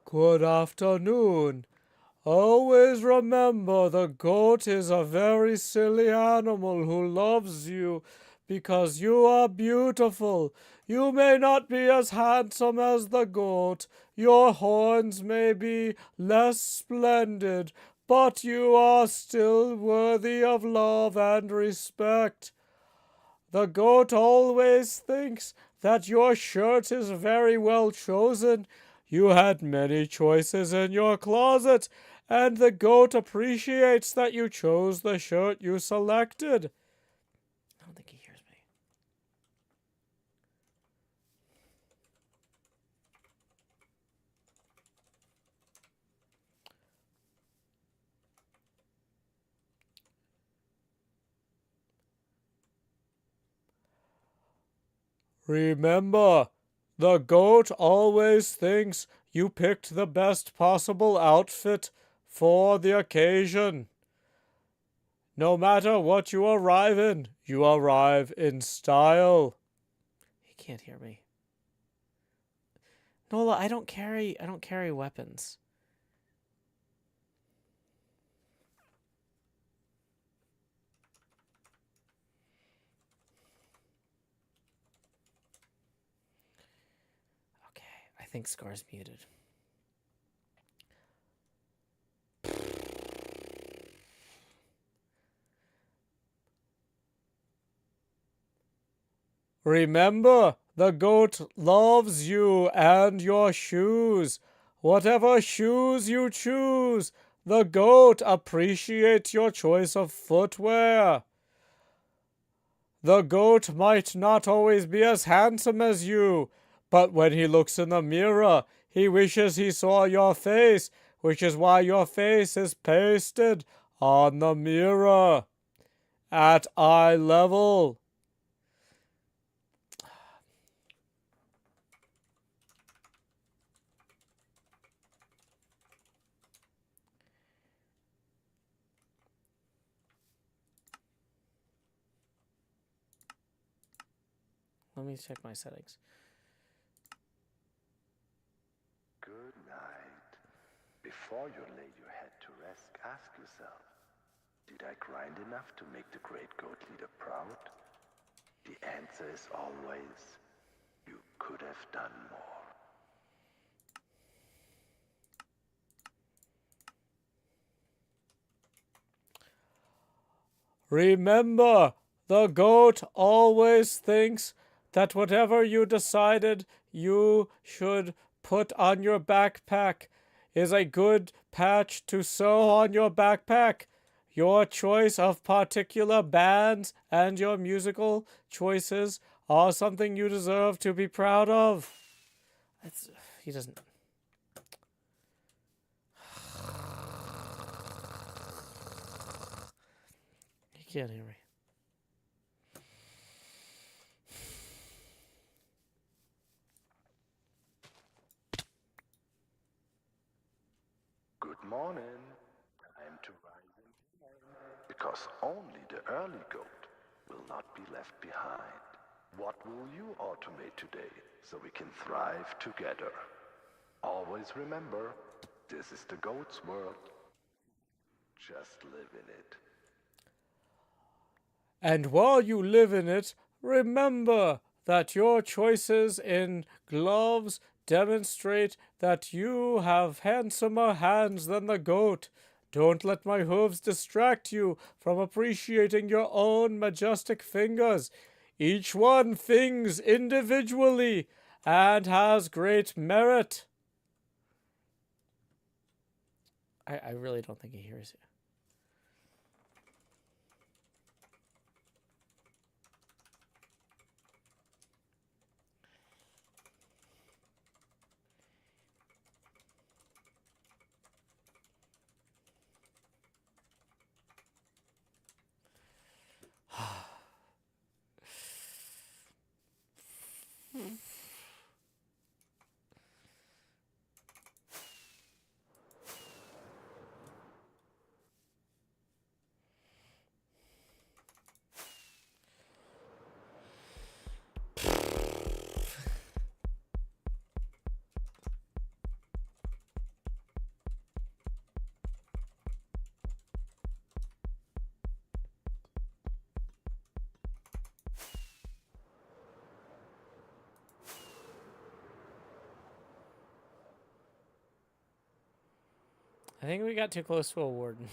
Good afternoon. Always remember the goat is a very silly animal who loves you because you are beautiful. You may not be as handsome as the goat. Your horns may be less splendid, but you are still worthy of love and respect. The goat always thinks that your shirt is very well chosen. You had many choices in your closet, and the goat appreciates that you chose the shirt you selected. I don't think he hears me. Remember, the goat always thinks you picked the best possible outfit for the occasion. No matter what you arrive in style. He can't hear me. Nola, I don't carry weapons. Okay, I think Scar's muted. Remember, the goat loves you and your shoes. Whatever shoes you choose, the goat appreciates your choice of footwear. The goat might not always be as handsome as you, but when he looks in the mirror, he wishes he saw your face, which is why your face is pasted on the mirror at eye level. Let me check my settings. Good night. Before you lay your head to rest, ask yourself, did I grind enough to make the great goat leader proud? The answer is always, you could have done more. Remember, the goat always thinks that whatever you decided you should put on your backpack is a good patch to sew on your backpack. Your choice of particular bands and your musical choices are something you deserve to be proud of. He doesn't. He can't hear me. Good morning. Time to rise and shine. Because only the early goat will not be left behind. What will you automate today so we can thrive together? Always remember, this is the goat's world. Just live in it. And while you live in it, remember that your choices in gloves demonstrate that you have handsomer hands than the goat. Don't let my hooves distract you from appreciating your own majestic fingers. Each one things individually and has great merit. I really don't think he hears you. I think we got too close to a warden.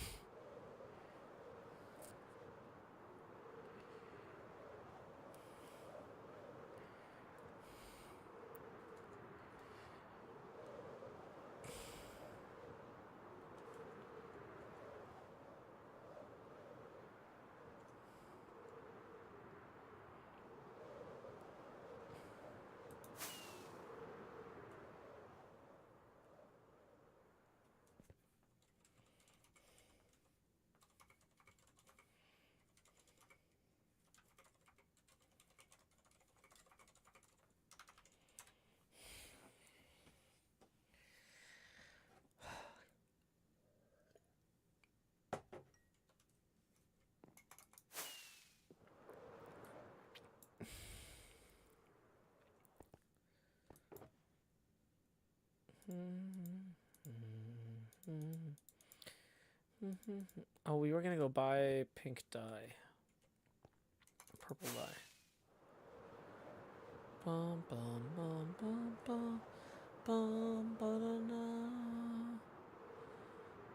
Oh, we were gonna go buy pink dye. Purple dye. Bum bum bum bum bum bum ba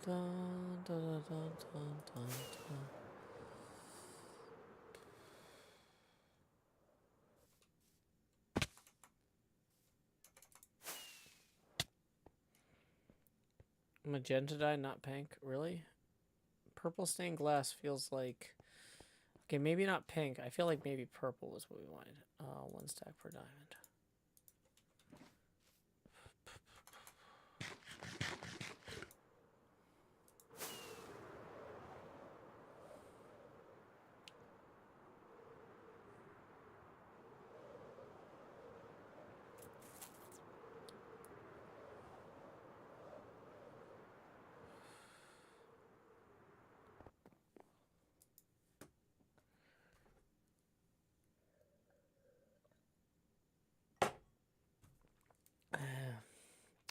da da da da da da da da. Magenta dye, not pink. Really? Purple stained glass feels like... Okay, maybe not pink. I feel like maybe purple is what we wanted. 1 stack per diamond.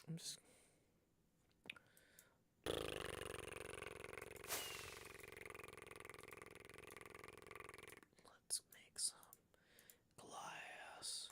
I'm just... Let's make some glass.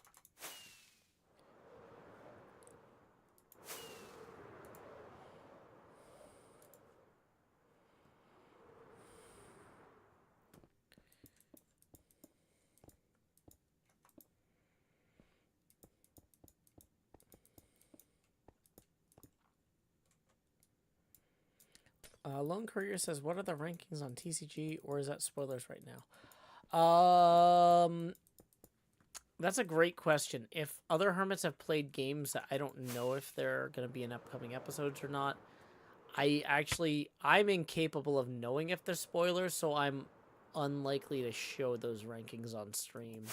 Lone Courier says, what are the rankings on TCG, or is that spoilers right now? That's a great question. If other hermits have played games that I don't know if they're going to be in upcoming episodes or not, I'm incapable of knowing if they're spoilers, so I'm unlikely to show those rankings on stream.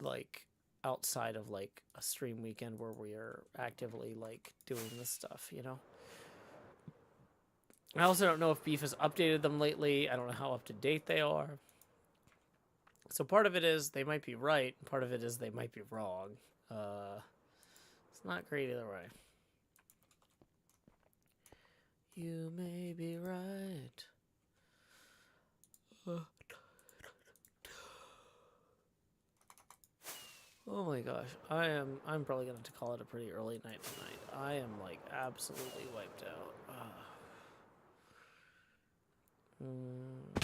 Like, outside of, like, a stream weekend where we are actively, like, doing this stuff, you know? I also don't know if Beef has updated them lately. I don't know how up to date they are. So part of it is they might be right. Part of it is they might be wrong. It's not great either way. You may be right. Oh my gosh. I'm probably going to call it a pretty early night tonight. I am like absolutely wiped out.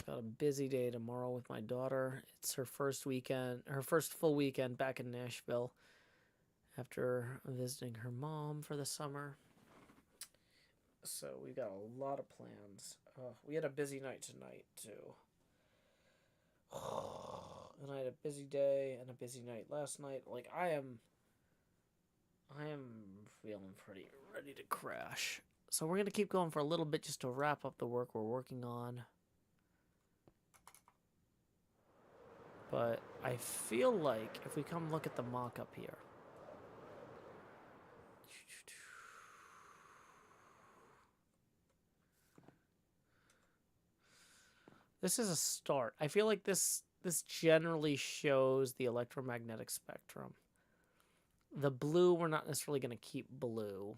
Got a busy day tomorrow with my daughter. It's her first full weekend back in Nashville after visiting her mom for the summer. So we got a lot of plans. We had a busy night tonight too. And I had a busy day and a busy night last night. Like I am feeling pretty ready to crash. So we're gonna keep going for a little bit just to wrap up the work we're working on. But I feel like if we come look at the mock-up here. This is a start. I feel like this generally shows the electromagnetic spectrum. The blue, we're not necessarily going to keep blue.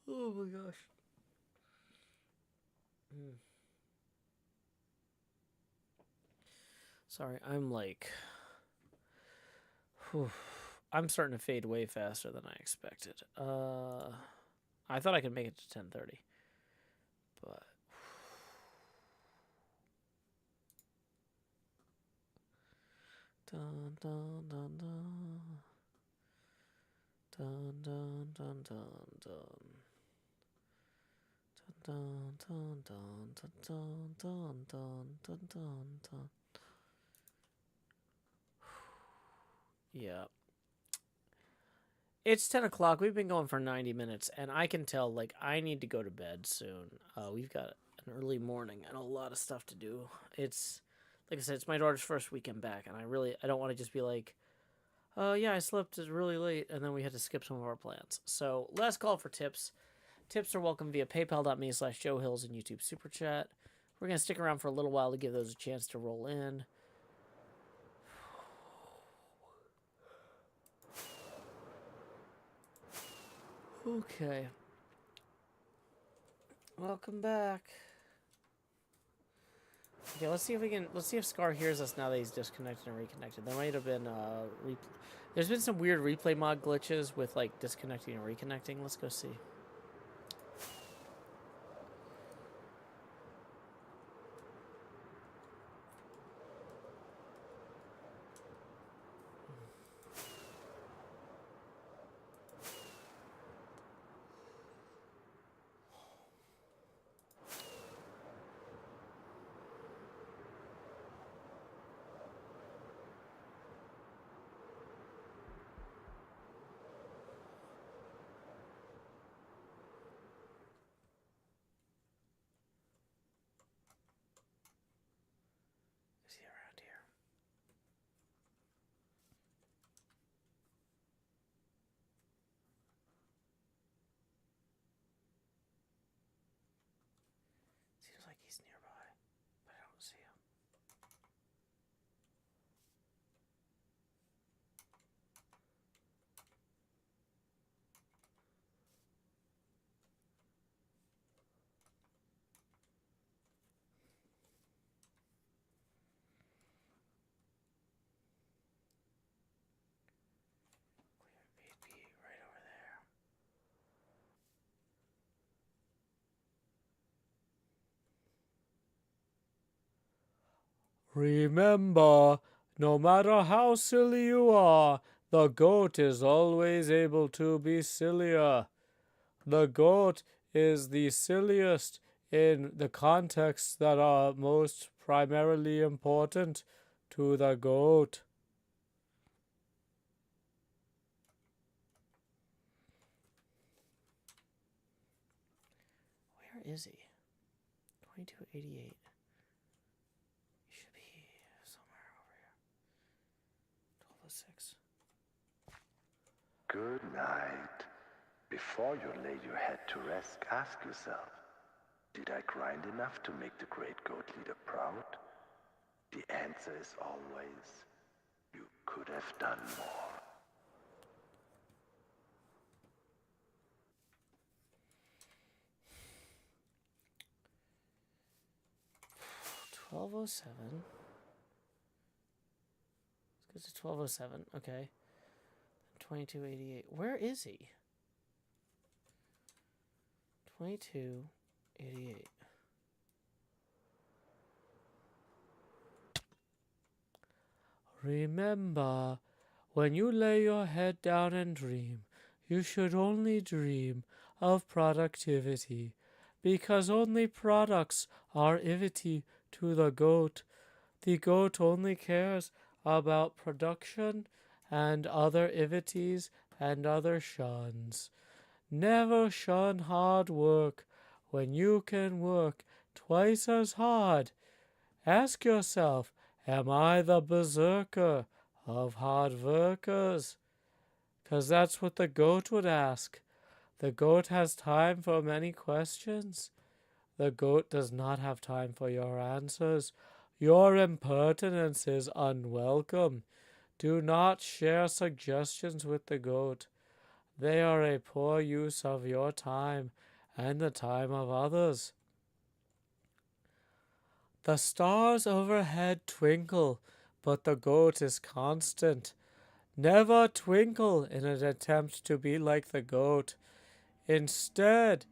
Oh my gosh. Sorry, I'm like... Whew. I'm starting to fade way faster than I expected. I thought I could make it to 10:30, but dun dun dun dun dun dun dun dun dun. Dun dun dun dun dun dun dun dun dun dun. Yeah. It's 10 o'clock. We've been going for 90 minutes, and I can tell, like, I need to go to bed soon. We've got an early morning and a lot of stuff to do. It's, like I said, it's my daughter's first weekend back, and I don't want to just be like, oh, yeah, I slept really late, and then we had to skip some of our plans. So, last call for tips. Tips are welcome via paypal.me/JoeHills and YouTube Super Chat. We're going to stick around for a little while to give those a chance to roll in. Okay. Welcome back. Okay, let's see if Scar hears us now that he's disconnected and reconnected. There might have been there's been some weird replay mod glitches with like disconnecting and reconnecting. Let's go see. Is he around here? Seems like he's nearby, but I don't see him. He'd be right over there. Remember, no matter how silly you are, the goat is always able to be sillier. The goat is the silliest in the contexts that are most primarily important to the goat. Where is he? 2288. He should be somewhere over here. 1206. Good night. Before you lay your head to rest, ask yourself, did I grind enough to make the great goat leader proud? The answer is always, you could have done more. $12.07. Let's go to $12.07. Okay. 2288. Where is he? 2288. Remember, when you lay your head down and dream, you should only dream of productivity, because only products are ivity to the goat. The goat only cares about production and other ivities and other shuns. Never shun hard work when you can work twice as hard. Ask yourself, am I the berserker of hard workers? 'Cause that's what the goat would ask. The goat has time for many questions. The goat does not have time for your answers. Your impertinence is unwelcome. Do not share suggestions with the goat. They are a poor use of your time and the time of others. The stars overhead twinkle, but the goat is constant. Never twinkle in an attempt to be like the goat. Instead,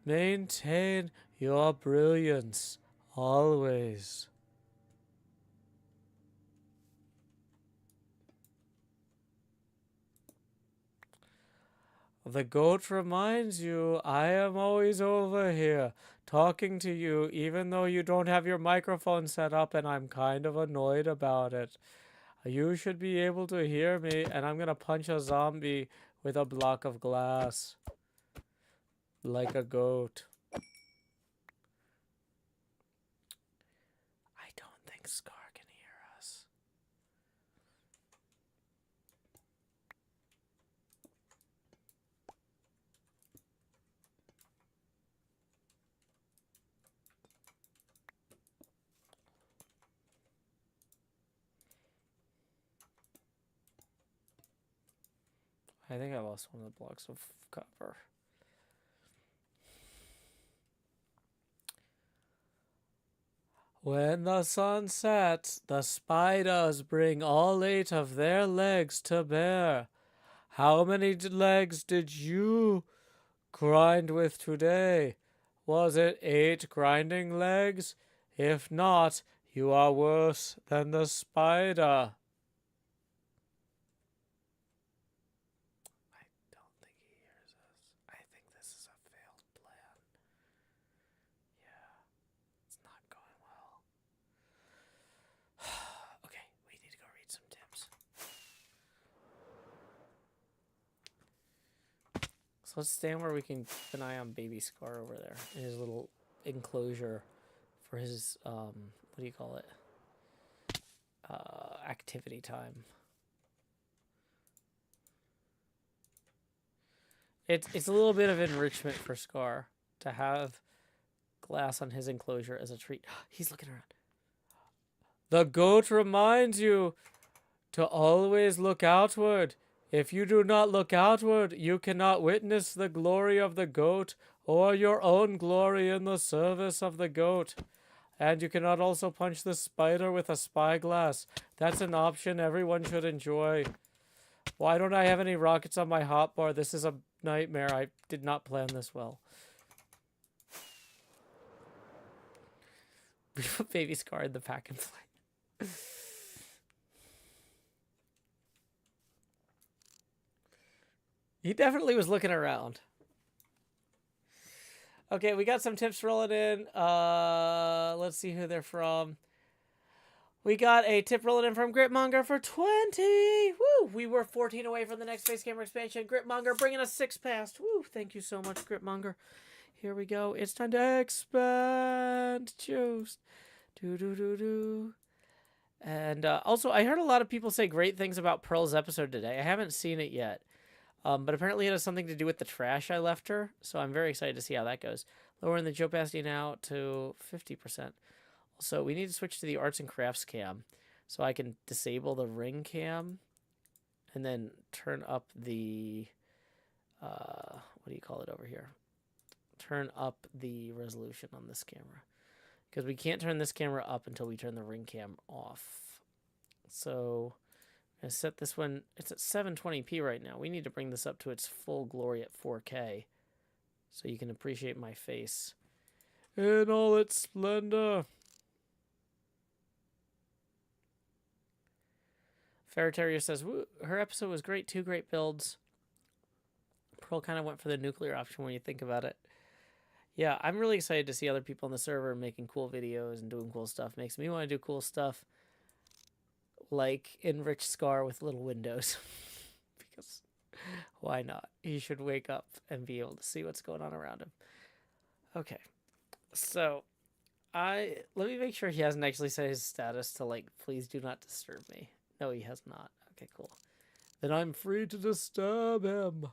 maintain your brilliance always. The goat reminds you, I am always over here, talking to you, even though you don't have your microphone set up, and I'm kind of annoyed about it. You should be able to hear me, and I'm gonna punch a zombie with a block of glass. Like a goat. I don't think Scar can hear us. I think I lost one of the blocks of cover. When the sun sets, the spiders bring all 8 of their legs to bear. How many legs did you grind with today? Was it 8 grinding legs? If not, you are worse than the spider. I don't think he hears us. I think this is a failed plan. Yeah, it's not going well. Okay, we need to go read some tips. So let's stand where we can keep an eye on baby Scar over there in his little enclosure for his what do you call it? Activity time. It's a little bit of enrichment for Scar to have glass on his enclosure as a treat. He's looking around. The goat reminds you to always look outward. If you do not look outward, you cannot witness the glory of the goat or your own glory in the service of the goat. And you cannot also punch the spider with a spyglass. That's an option everyone should enjoy. Why don't I have any rockets on my hotbar? This is a nightmare. I did not plan this well. We put baby Scar in the pack and play. He definitely was looking around. Okay, we got some tips rolling in. Let's see who they're from. We got a tip rolling in from Gritmonger for 20. Woo! We were 14 away from the next Face Camera expansion. Gritmonger bringing us 6 past. Woo! Thank you so much, Gritmonger. Here we go. It's time to expand. Just do. And also, I heard a lot of people say great things about Pearl's episode today. I haven't seen it yet. But apparently it has something to do with the trash I left her. So I'm very excited to see how that goes. Lowering the opacity now to 50%. Also, we need to switch to the arts and crafts cam. So I can disable the ring cam. And then turn up the... what do you call it over here? Turn up the resolution on this camera. Because we can't turn this camera up until we turn the ring cam off. So... I set this one, it's at 720p right now. We need to bring this up to its full glory at 4K so you can appreciate my face in all its splendor. Ferret Terrier says, her episode was great, 2 great builds. Pearl kind of went for the nuclear option when you think about it. Yeah, I'm really excited to see other people on the server making cool videos and doing cool stuff. Makes me want to do cool stuff. Like enrich Scar with little windows. Because why not? He should wake up and be able to see what's going on around him. Okay. So let me make sure he hasn't actually set his status to like, please do not disturb me. No, he has not. Okay, cool. Then I'm free to disturb him.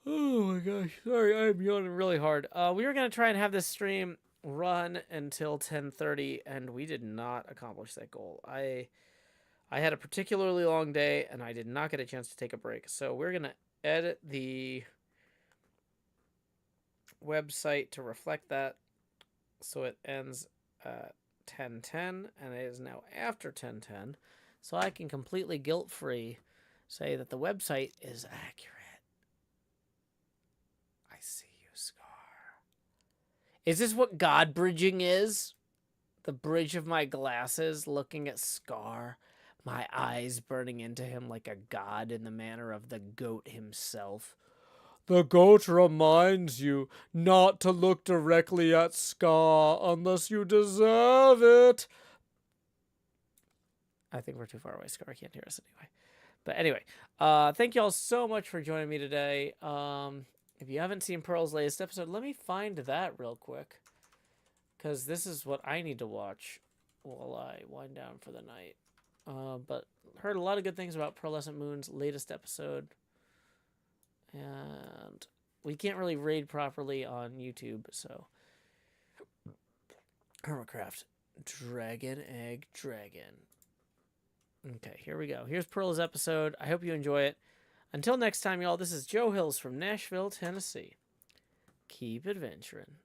Oh my gosh. Sorry, I'm yawning really hard. We were gonna try and have this stream run until 10:30, and we did not accomplish that goal. I had a particularly long day, and I did not get a chance to take a break. So we're gonna edit the website to reflect that, so it ends at 10:10, and it is now after 10:10. so I can completely guilt-free say that the website is accurate. I see you, Scar. Is this what God bridging is? The bridge of my glasses looking at Scar, my eyes burning into him like a god in the manner of the goat himself. The goat reminds you not to look directly at Scar unless you deserve it. I think we're too far away. Scar can't hear us anyway. But anyway, thank you all so much for joining me today. If you haven't seen Pearl's latest episode, let me find that real quick, because this is what I need to watch while I wind down for the night. But heard a lot of good things about Pearlescent Moon's latest episode. And we can't really raid properly on YouTube, so... HermitCraft. Dragon Egg Dragon. Okay, here we go. Here's Pearl's episode. I hope you enjoy it. Until next time, y'all, this is Joe Hills from Nashville, Tennessee. Keep adventuring.